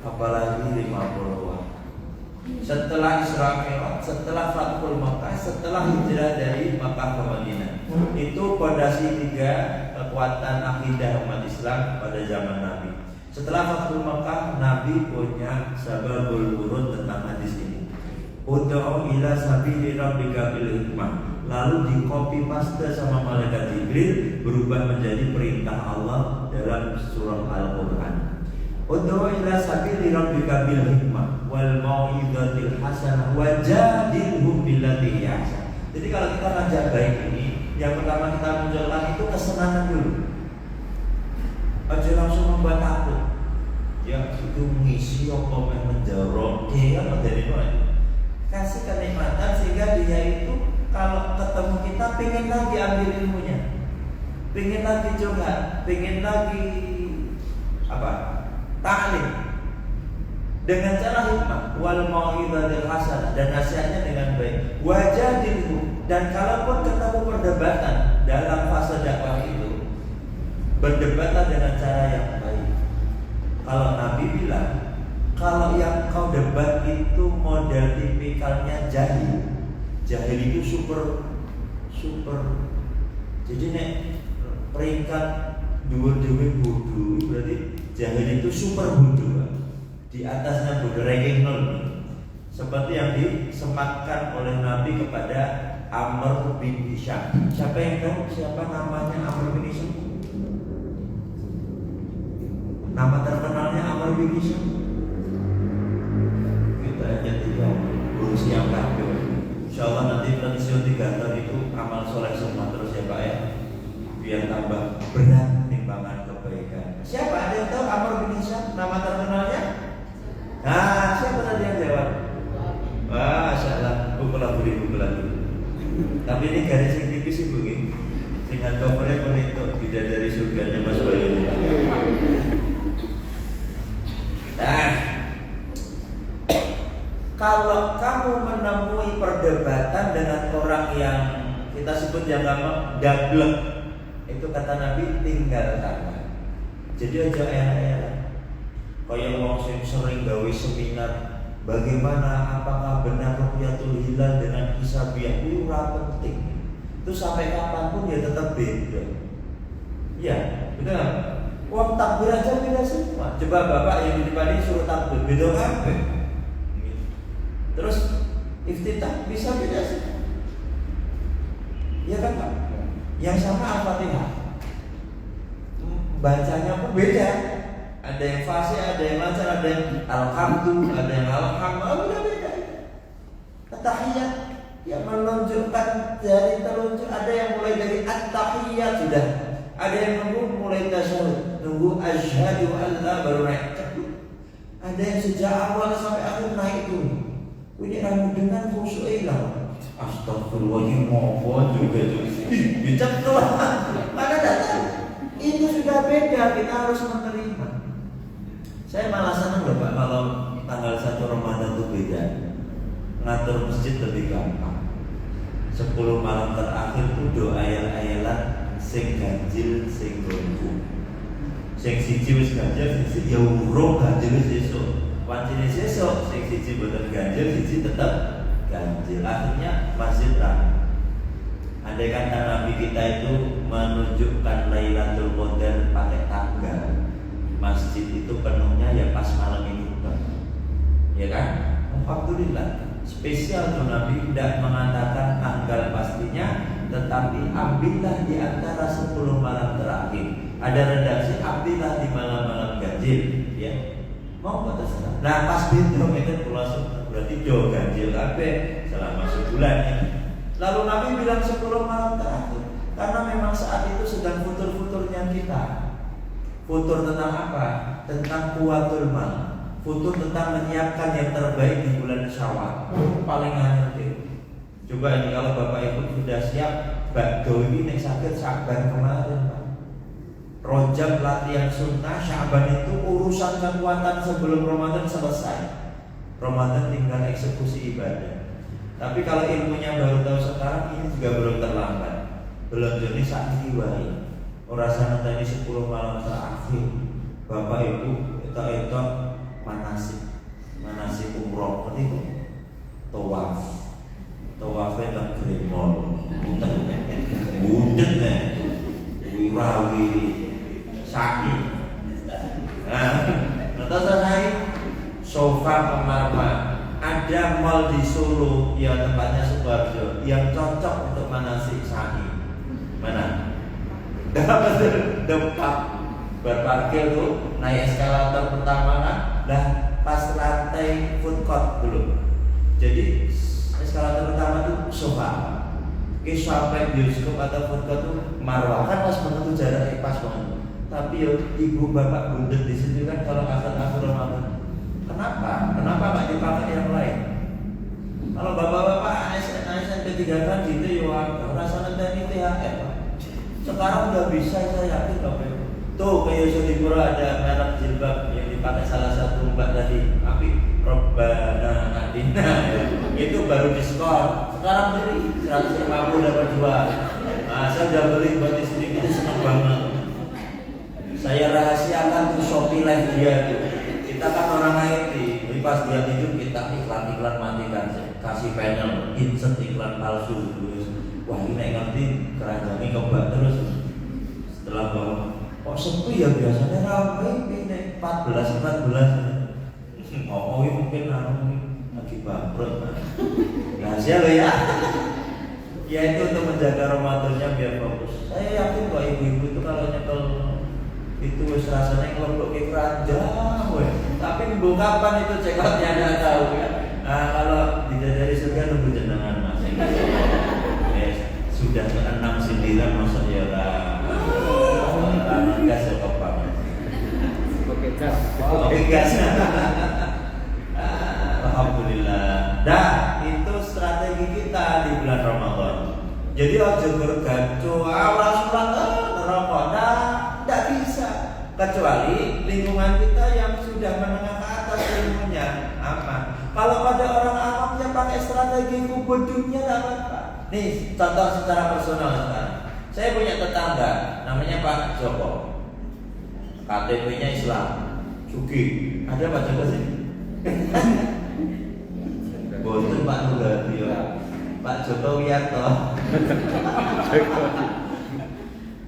Apalagi 50 waktu. Setelah Isra Mi'raj, setelah Fathul Makkah, setelah hijrah dari Makkah ke Madinah. Itu pondasi 3 kekuatan akidah umat Islam pada zaman Nabi. Setelah Fathul Makkah, Nabi punya sababul wurud tentang hadis ini. Ud'u ila sabili rabbika bil hikmah. Lalu di copy paste sama malaikat Jibril, berubah menjadi perintah Allah dalam surah Al-Qur'an. Ud'u ila sabili rabbika bil hikmah wal mau'izatil hasanah wajadilhum billati hiya ahsan. Jadi kalau kita ngajak baik ini, yang pertama kita munculkan itu kesenangan dulu. Aja langsung membuat takut. Ya itu mengisi apa menjorok. Ya apa dari mana? Kasih kenikmatan sehingga dia itu kalau ketemu kita pengen lagi ambil ilmunya, pengen lagi curhat, pengen lagi apa? Ta'lim dengan cara hikmah wal mau'izatil hasanah, dan nasihatnya dengan baik. Wajadilhu, dan kalaupun ketemu perdebatan dalam fase dakwah itu, berdebatlah dengan cara yang baik. Kalau Nabi bilang, kalau yang kau debat itu model tipikalnya jahil. Jahil itu super. Jadi nek peringkat dua dewe bodoh, berarti jahil itu super bodoh. Di atasnya bodoh, ranking 0. Seperti yang disematkan oleh Nabi kepada Amr bin Hisham. Siapa yang tahu siapa namanya Amr bin Hisham? Nama terkenalnya Amr bin Hisham. Kita aja tidak urus yang kafir. Insyaallah nanti pensiun 3 tahun itu amal soleh semua terus ya Pak ya, biar tambah berat timbangan kebaikan. Siapa ada yang tahu Amr bin Hisham? Nama terkenalnya? Nah, siapa tadi yang jawab? Wah, insyaallah buku lagi. Tapi ini garis yang tipis ibu ini. Dengan covernya menentuk bidadari surganya Mas Bayu. Nah, kalau kamu menemui perdebatan dengan orang yang kita sebut yang gablek, itu kata Nabi tinggalkan. Jadi aja enak-enak. Kayak wong sing sering gawe seminar, bagaimana apakah benar ru'yatul hilal dengan hisabiah, itu ora penting. Itu sampai kapanpun ya tetap beda. Iya, benar. Wong takbir aja beda semua. Coba bapak yang di depan ini suruh takbir, beda apa? Terus iftitah bisa beda sih. Iya kan Pak? Yang sama Al-Fatihah, bacanya pun beda. Ada yang fasih, ada yang lancar, ada yang alhamdulillah, ada yang alhamdulillah, beda. At-tahiyat yang menunjukkan dari telunjuk, ada yang mulai dari at-tahiyat sudah, ada yang nunggu mulai tasyahud, nunggu asyhadu an la baru naik. Ada yang sejak awal sampai akhir naik dulu. Ini ramu dengan khusyuk hilang. Astagfirullahaladzim, mohon juga dicek tuh. Mana datang? Itu sudah beda, kita harus menerima. Saya malah senang loh Pak kalau tanggal 1 Ramadan itu beda. Ngatur masjid lebih gampang. 10 malam terakhir itu doa ayat-ayat sing ganjil sing gonku. Sing siji wis ganjil, sing siji ya urung ganjil sesuk. Wancine sesuk sing siji boten ganjil, siji tetap ganjil. Akhirnya masjid ramai. Andai kata Nabi kita itu menunjukkan Lailatul Qadar pakai tanggal, masjid itu penuhnya ya pas malam itu Pak. Ya kan? Alhamdulillah. Spesial tuh Nabi tidak mengatakan tanggal pastinya, tetapi ambillah di antara 10 malam terakhir. Ada redaksi ambillah di malam-malam ganjil, ya. Mau nggak terserah. Nah pas itu itu berarti do ganjil kabeh selama sebulan ya. Lalu Nabi bilang 10 malam terakhir, karena memang saat itu sedang futur-futurnya kita. Futur tentang apa? Tentang kuatul mal. Futur tentang menyiapkan yang terbaik di bulan Syawal. Paling anyar deh. Coba ini kalau Bapak Ibu sudah siap, bakdo ini nek sakit Syaban kemarin Pak. Rojab latihan sunnah, Syaban itu urusan kekuatan sebelum Ramadan selesai. Ramadan tinggal eksekusi ibadah. Tapi kalau ilmunya baru tahu sekarang, ini juga belum terlambat. Belum jadi saat diwai. Orang sana tadi 10 malam terakhir, Bapak Ibu itu manasik umroh, ngerti kok? Tawafnya tak kremol, budet nih, wirawi, sakit. Nah, selesai sofa pemarma. Ada mall di Solo yang tempatnya Sukoharjo yang cocok untuk manasik sa'i. Mana? Dekat berparkir tuh, naik eskalator pertama kan, dah pas lantai food court dulu. Jadi eskalator pertama tuh sofa. Sampai bioskop atau food court tuh marwah kan pas menuju jarak pas banget. Tapi ibu bapak bundut di situ kan kalau kata aku Ramadan. Kenapa? Kenapa nggak dipakai yang lain? Kalau bapak-bapak ASN P3 kan gitu ya, rasanya tadi THR. Sekarang udah bisa, saya yakin Bapak Ibu. Tuh kayak Yosodipura ada merek jilbab yang dipakai salah satu mbak tadi, tapi Robbana Adina itu baru diskon. Sekarang beli 150 dapat 2. Nah, saya udah beli buat istri itu seneng banget. Saya rahasiakan tuh Shopee Live dia tuh. Kita ya biasanya ramai ini 14 ngomongin mungkin lagi bangkrut. Rahasia lo ya. Ya itu untuk menjaga Ramadannya biar fokus. Saya yakin kok ibu-ibu itu kalau nyekel itu wis rasanya ngelembok ke keranjang weh. Tapi nunggu kapan itu cekotnya nggak tahu ya. Nah kalau dari surga nunggu jenengan mas. Sudah 6 sindiran masa ya lah. Gas ya kopang. Oke gas. Alhamdulillah. Dah itu strategi kita di bulan Ramadan. Jadi aja bergaco awas neraka. Tidak bisa. Kecuali lingkungan kita yang sudah menengah ke atas ilmunya aman. Kalau pada orang awam yang pakai strategi kubur dunia tidak apa-apa. Nih contoh secara personal sekarang. Saya punya tetangga namanya Pak Joko. KTP-nya Islam. Sugi. Ada Pak Joko sih? Boten Pak Nurhadi ya. Pak Joko Wiyanto.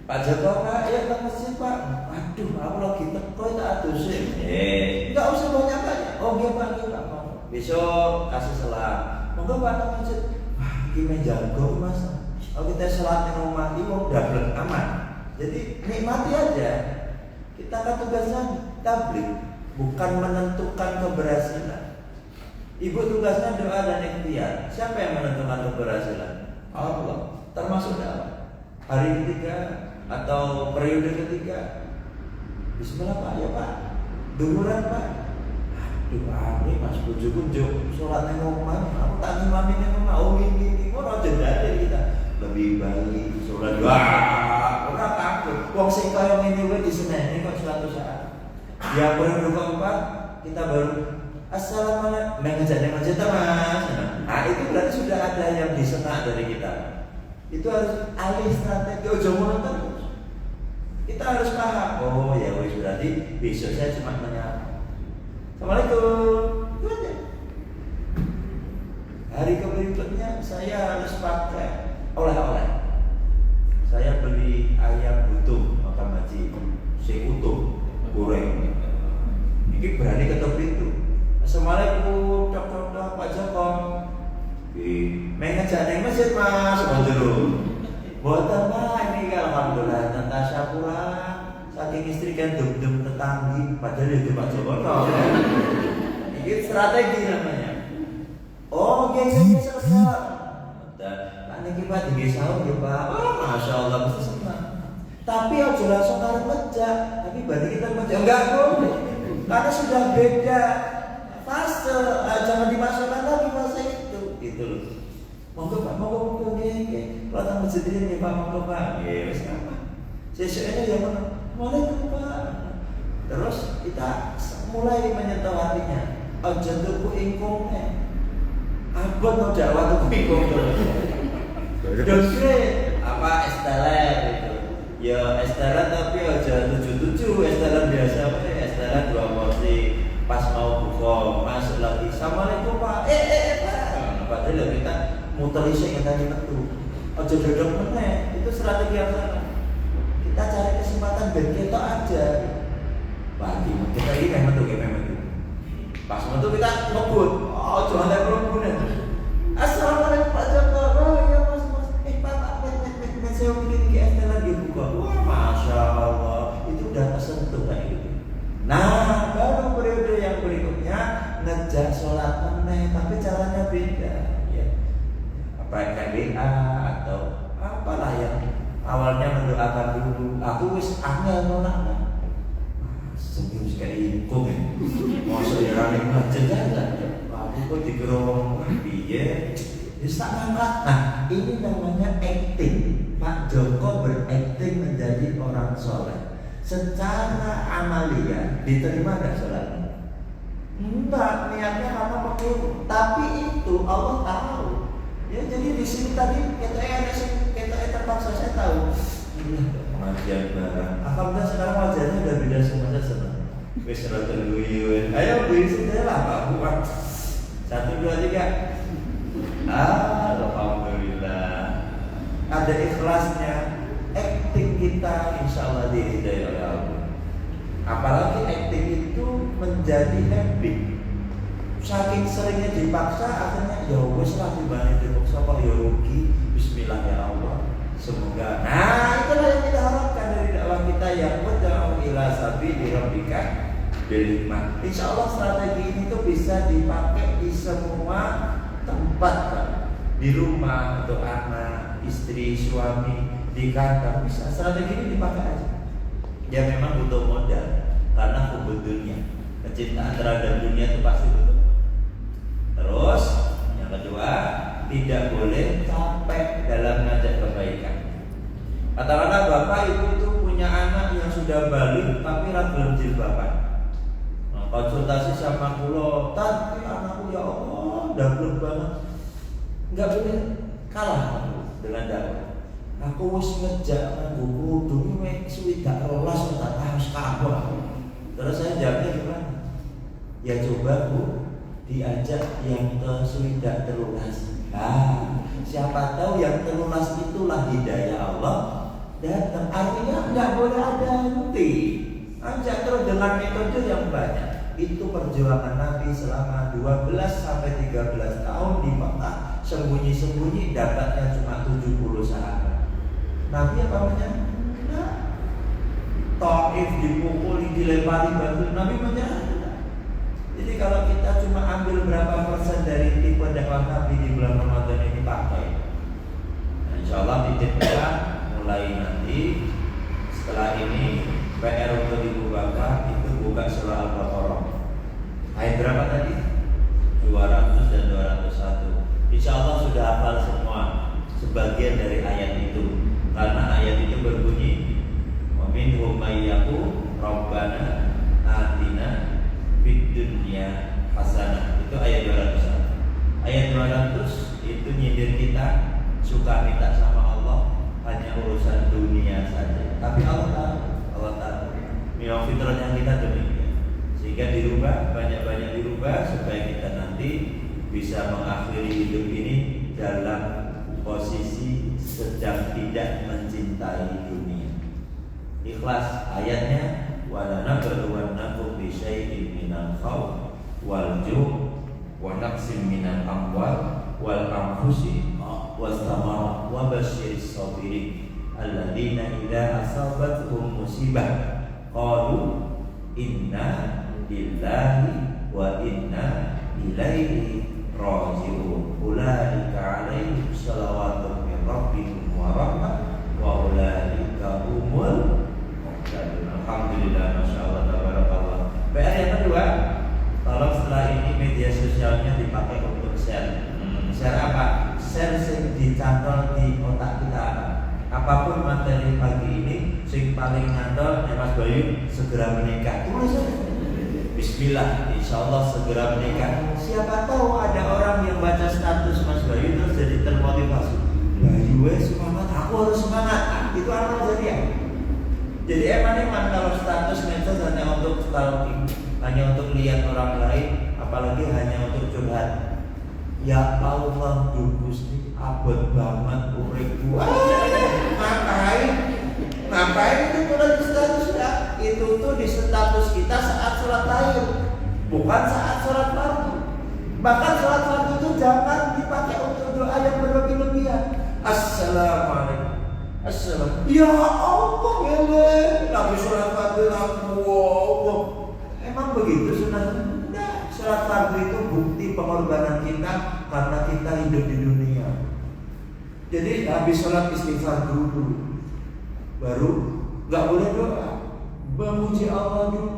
Pak Joko Pak, ya ke masjid Pak. Aduh, aku lagi teko tak adusin. Enggak usah banyak-banyak. Oh iya Pak, iya Pak. Besok kasih selat. Monggo Pak ke masjid. Wah, ini jago Mas. Kalau kita sholat yang rumah imam double aman. Jadi nikmati aja. Kita kan tugasnya tabligh, bukan menentukan keberhasilan. Ibu tugasnya doa dan ikhtiar. Siapa yang menentukan keberhasilan? Allah. Termasuk dakwah. Hari ketiga atau periode ketiga. Bismillah Pak, ya Pak. Duluran Pak. Aduh, ini Mas bujuk-bujuk sholat yang rumah. Aku tak ngimamin yang rumah. Oh ini mau jeda kita. Lebih baik sholat wah orang takut wong sing kaya ngene wae diseneni kok suatu saat ya periode keempat kita baru assalamualaikum mengajak masjid Mas. Nah itu berarti sudah ada yang disenang dari kita. Itu harus alih strategi ojo ngono terus. Kita harus paham oh ya wis berarti besok saya cuma menyapa assalamualaikum itu aja. Hari berikutnya saya harus pakai oleh-oleh. Saya beli ayam butuh makan haji, sing utuh, goreng. Ini berani ketok pintu. Assalamualaikum, dok Pak Joko. Mengajak neng masjid Mas, dulu. Buatan Pak ini alhamdulillah tentang syakura. Saking istri kan dum tetanggi, padahal itu Pak Joko. Ini strategi namanya. Oh, geng selesai. Niki Pak di sahur ya Pak. Oh, masya Allah mesti senang. Tapi aja langsung karep mejak. Tapi balik kita mejak enggak boleh. Karena sudah beda fase. Jangan dimasukkan lagi fase itu. Gitu loh. Monggo Pak, monggo nggih. Kalau tang masjid ini Pak, monggo Pak. Nggih, wis apa. Sesuknya ya mana? Waalaikumsalam Pak. Terus kita mulai menyentuh hatinya. Aja tuku ingkungnya. Abot no dakwah tuku ingkung terus. Dosre apa esteller itu ya esteller tapi aja 77 esteller biasa apa esteller 2 porsi pas mau buka masuk lagi assalamualaikum Pak Pak padahal kita muter iseng yang tadi metu aja dodok meneh itu strategi yang salah kita cari kesempatan ben ketok aja pagi kita ini memang tuh pas metu kita ngebut oh jangan ada kerumunan assalamualaikum Pak Joko oh ya saya bikin KST lagi buka, wah masya Allah itu udah tersentuh kayak gitu. Nah baru periode yang berikutnya ngejak sholat meneh, tapi caranya beda, ya. Apa WA atau apalah yang awalnya mendoakan dulu. Aku wis angel nolak. Serius kayak ikut, masa ya rame macet jalan. Aku kok digerong, piye? Bisa ngangkat. Nah ini namanya acting. Pak Joko berakting menjadi orang soleh. Secara amalia diterima nggak sholatnya? Enggak, niatnya karena makhluk. Tapi itu Allah tahu. Ya jadi di sini tadi kita terpaksa saya tahu. Pengajian barang. Alhamdulillah sekarang wajahnya udah beda semua saya senang. Wis rada luyu. Ayo beli sudah lah Pak Buat. 1, 2, 3. Alhamdulillah. Ada ikhlasnya, acting kita insya Allah diridai oleh Allah. Apalagi acting itu menjadi habit. Saking seringnya dipaksa, akhirnya ya wes lah dibanding dipaksa kok ya rugi. Bismillah ya Allah. Semoga. Nah, itulah yang kita harapkan dari dakwah kita yang ud'u ila sabili rabbika bil hikmah. Insyaallah strategi ini tuh bisa dipakai di semua tempat, Pak. Di rumah untuk anak, istri, suami, di kantor bisa. Strategi ini dipakai aja. Ya memang butuh modal karena hubud dunia. Kecintaan terhadap dunia itu pasti butuh. Terus yang kedua, tidak boleh capek dalam ngajak kebaikan. Katakanlah bapak ibu itu punya anak yang sudah balik tapi belum jilbaban. Nah, konsultasi sama kulo, tapi anakku ya Allah dablek banget. Enggak boleh kalah dengan dakwah. Aku wis ngejak nganggo kudu mek swidak rolas tak harus kabeh. Terus saya jawabnya gimana? Ya coba Bu, diajak yang ke swidak telulas. Siapa tahu yang telulas itulah hidayah Allah datang. Artinya nggak boleh ada henti. Ajak terus dengan metode yang banyak. Itu perjuangan Nabi selama 12 sampai 13 tahun di Mekah. Sembunyi-sembunyi dapatnya cuma 70 sahabat. Nabi apa menyerah? Nah, Taif dipukuli, dilempari batu, Nabi menyerah. Jadi kalau kita cuma ambil berapa persen dari tipe dakwah Nabi di bulan Ramadan ini pakai, nah, insya Allah titipkan mulai nanti. Setelah ini PR untuk ibu bapak itu buka surah Al-Baqarah. Ayat berapa tadi? 200 dan 201. Insya Allah sudah hafal semua sebagian dari ayat itu. Karena ayat itu berbunyi wa minhum may yaqulu rabbana atina fid dunya hasanah. Itu ayat 200. Ayat 200 itu nyindir kita suka minta sama Allah hanya urusan dunia saja. Tapi Allah tahu memang fitrahnya kita demikian. Sehingga dirubah, banyak-banyak dirubah supaya kita nanti bisa mengakhiri hidup ini dalam posisi sedang tidak mencintai dunia. Ikhlas ayatnya wala nabluwannakum bi syai'in minal khawf wal ju' wa naqsin minal amwal wal anfusi was-thamarat wa basyiris sabirin alladzina idza asabatuhum musibah qalu inna lillahi wa inna ilaihi raji'un ulaika 'alaihim shalawatun min rabbihim wa rahmah wa ulaika humul muhtadun. Alhamdulillah, masyaallah, tabarakallah. PR yang kedua, tolong setelah ini media sosialnya dipakai untuk share. Share apa? Share sing dicantol di otak kita. Apapun materi pagi ini, sing paling ngandol Mas Bayu segera menikah. Tulis aja. Bismillah, insya Allah segera menikah. Siapa tahu ada orang yang baca status Mas Bayu terus jadi termotivasi. Bayu semangat, aku harus semangat. Itu amal jariah. Jadi eman kalau status medsos hanya untuk stalking, hanya untuk lihat orang lain, apalagi hanya untuk curhat. Ya Allah, Gusti, abot banget uripku. Ngapain itu tulis di status ya? Itu tuh di status kita saat sholat tahiyat, bukan saat sholat fardu. Bahkan sholat fardu itu jangan dipakai untuk doa yang berlebih-lebihan. Assalamualaikum. Assalamualaikum. Ya Allah, lagi sholat fardu Allah. Emang begitu sunahnya? Enggak. Sholat fardu itu bukti pengorbanan kita karena kita hidup di dunia. Jadi habis sholat istighfar dulu, baru nggak boleh doa, memuji Allah dulu,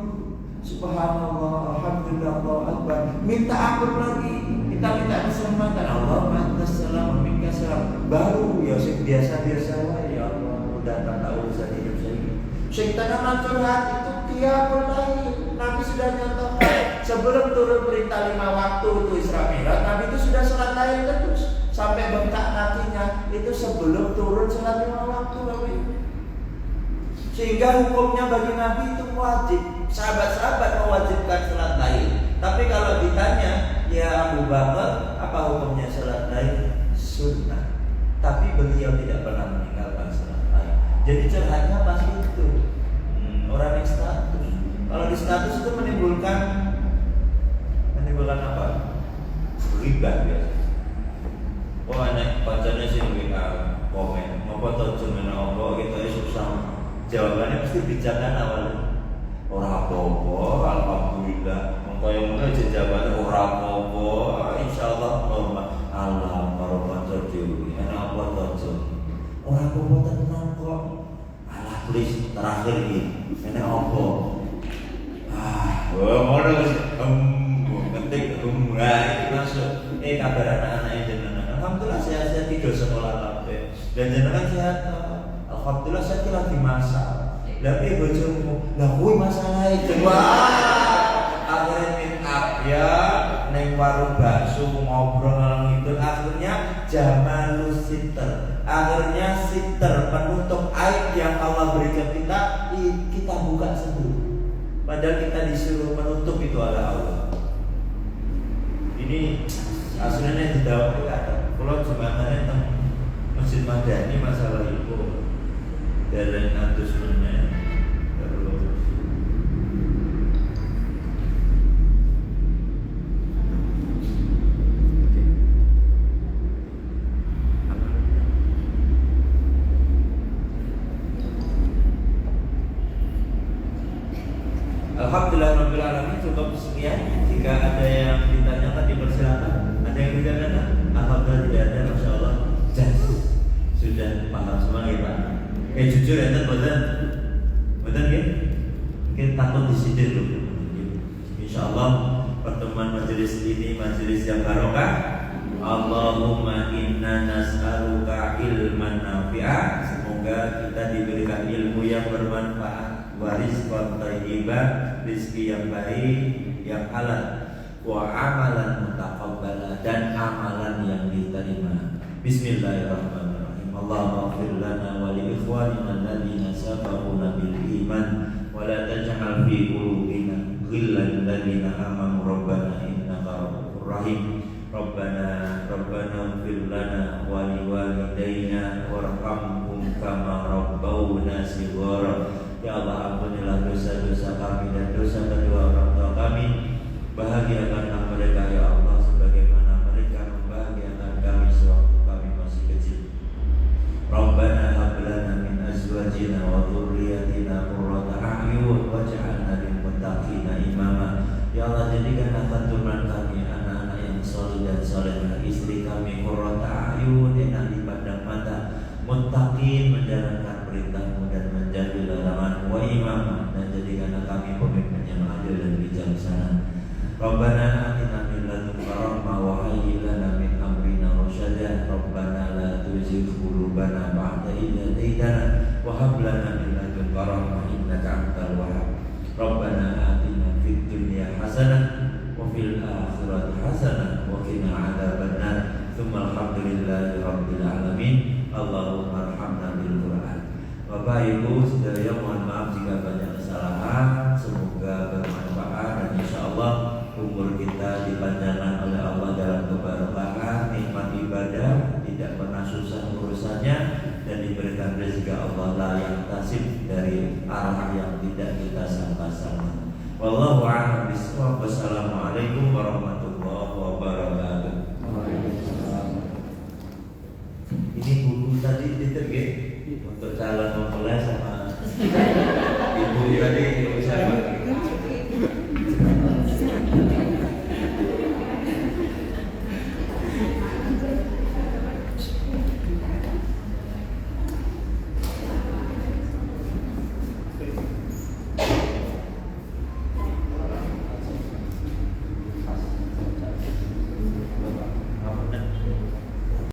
subhanallah, alhamdulillah, Allah akbar, minta ampun lagi, kita minta keselamatan, Allah ma'assalam, minta salam, baru ya biasa ya Allah, udah tak tahu urusan hidup saya. Sing tanaman curhat itu qiyamul lail. Nabi sudah nyontohkan sebelum turun perintah 5 waktu itu Isra Mi'raj, Nabi itu sudah sholat lail terus sampai bengkak kakinya itu sebelum turun sholat 5 waktu Nabi. Sehingga hukumnya bagi Nabi itu wajib. Sahabat-sahabat mewajibkan sholat lail. Tapi kalau ditanya, ya Abu Bakar, apa hukumnya sholat lail? Sunnah. Tapi beliau tidak pernah meninggalkan sholat lail. Jadi curhatnya pasti itu orang yang status. mesti bijakan awalnya. Ora apa-apa, alhamdulillah. Kaya ngono jejabane ora apa-apa, insyaallah normal. Allah karo kanca dhewe. Enak apa to? Ora apa-apa tenan kok. Alah please terakhir iki. Enak apa? Ngono wis ngetik iki masuk. Kabar anak-anak jenengan. Alhamdulillah sehat-sehat tidur sekolah kabeh. Dan jenengan sehat. Alhamdulillah saya lagi masak. Tapi bojomu, lah kuwi masalahe akhirnya meet up ya neng warung bakso ngobrol ngalor ngidul, akhirnya jamalus sitter, akhirnya sitter penutup aib yang Allah berikan kita buka sendiri, padahal kita disuruh menutup itu oleh Allah. Ini aslinya tidak ada. Kalau jemaahnya tentang Masjid Madani masalah itu dari atus menit terus Alhamdulillah Rabbil Alamin. Cukup sekian. Jika ada yang ditanyakan dipersilakan. Ada yang tidak ada? Alhamdulillah tidak ada. Masya Allah. Sudah paham semua kita. Jujur ya, betul ya? Mungkin takut disindir dulu. Insya Allah pertemuan majelis ini majelis yang barokah. Allahumma inna nas'aluka ilman nafi'ah. Semoga kita diberikan ilmu yang bermanfaat, warizqan thayyiban, rezeki yang baik, yang halal, wa amalan mutaqabbala, dan amalan yang diterima. Bismillahirrahmanirrahim. Allahumma ighfir lana wa li ikhwanina alladhina sabaquna bil iman wa la taj'al fi qulubina ghillan lil ladzina amanu rabbana innaka ra'ufur rahim. Rabbana ighfir lana wa li walidayna warhamhum kama rabbawna shighara. Ya Allah, ampunilah dosa-dosa kami dan dosa kedua orang tua kami. Bahagiakanlah mereka ya Allah sebagaimana mereka membahagiakan kami sewaktu kami masih kecil. Rabbana hab lana min azwajina wa dhurriyyatina qurrata a'yun waj'alna lil muttaqina imama. Ya Allah, jadikanlah keturunan kami anak-anak yang saleh dan salehah, istri kami qurrata a'yun, enak dipandang mata, muttaqin, menjalankan perintah-Mu dan menjauhi larangan-Mu, wa imama, dan jadikanlah kami pemimpin yang adil dan bijaksana. Rabbana atina min ladunka rahmah wa hayyi lana min amrina rasyada. Rabbana la tuzigh qulubana ba'da idh hadaytana wa hab lana min ladunka rahmah innaka antal wahhab. Rabbana atina fid dunya hasanah wa fil akhirati hasanah wa qina adzabannar. Tsumma alhamdulillahi rabbil alamin. Allahumma arhamna bil Qur'an. Bapak Ibu saudara, mohon maaf jika banyak kesalahan. Semoga bermanfaat dan insyaallah umur kita dipanjangkan oleh Allah dalam keberkahan, nikmat ibadah, tidak pernah susah urusannya, dan diberikan rezeki Allah la yang tasib dari arah yang tidak kita sangka-sangka. Wallahu a'lam bishawab. Wassalamualaikum warahmatullahi wabarakatuh. Ini buku tadi diterge untuk calon mempelai sama ibu tadi.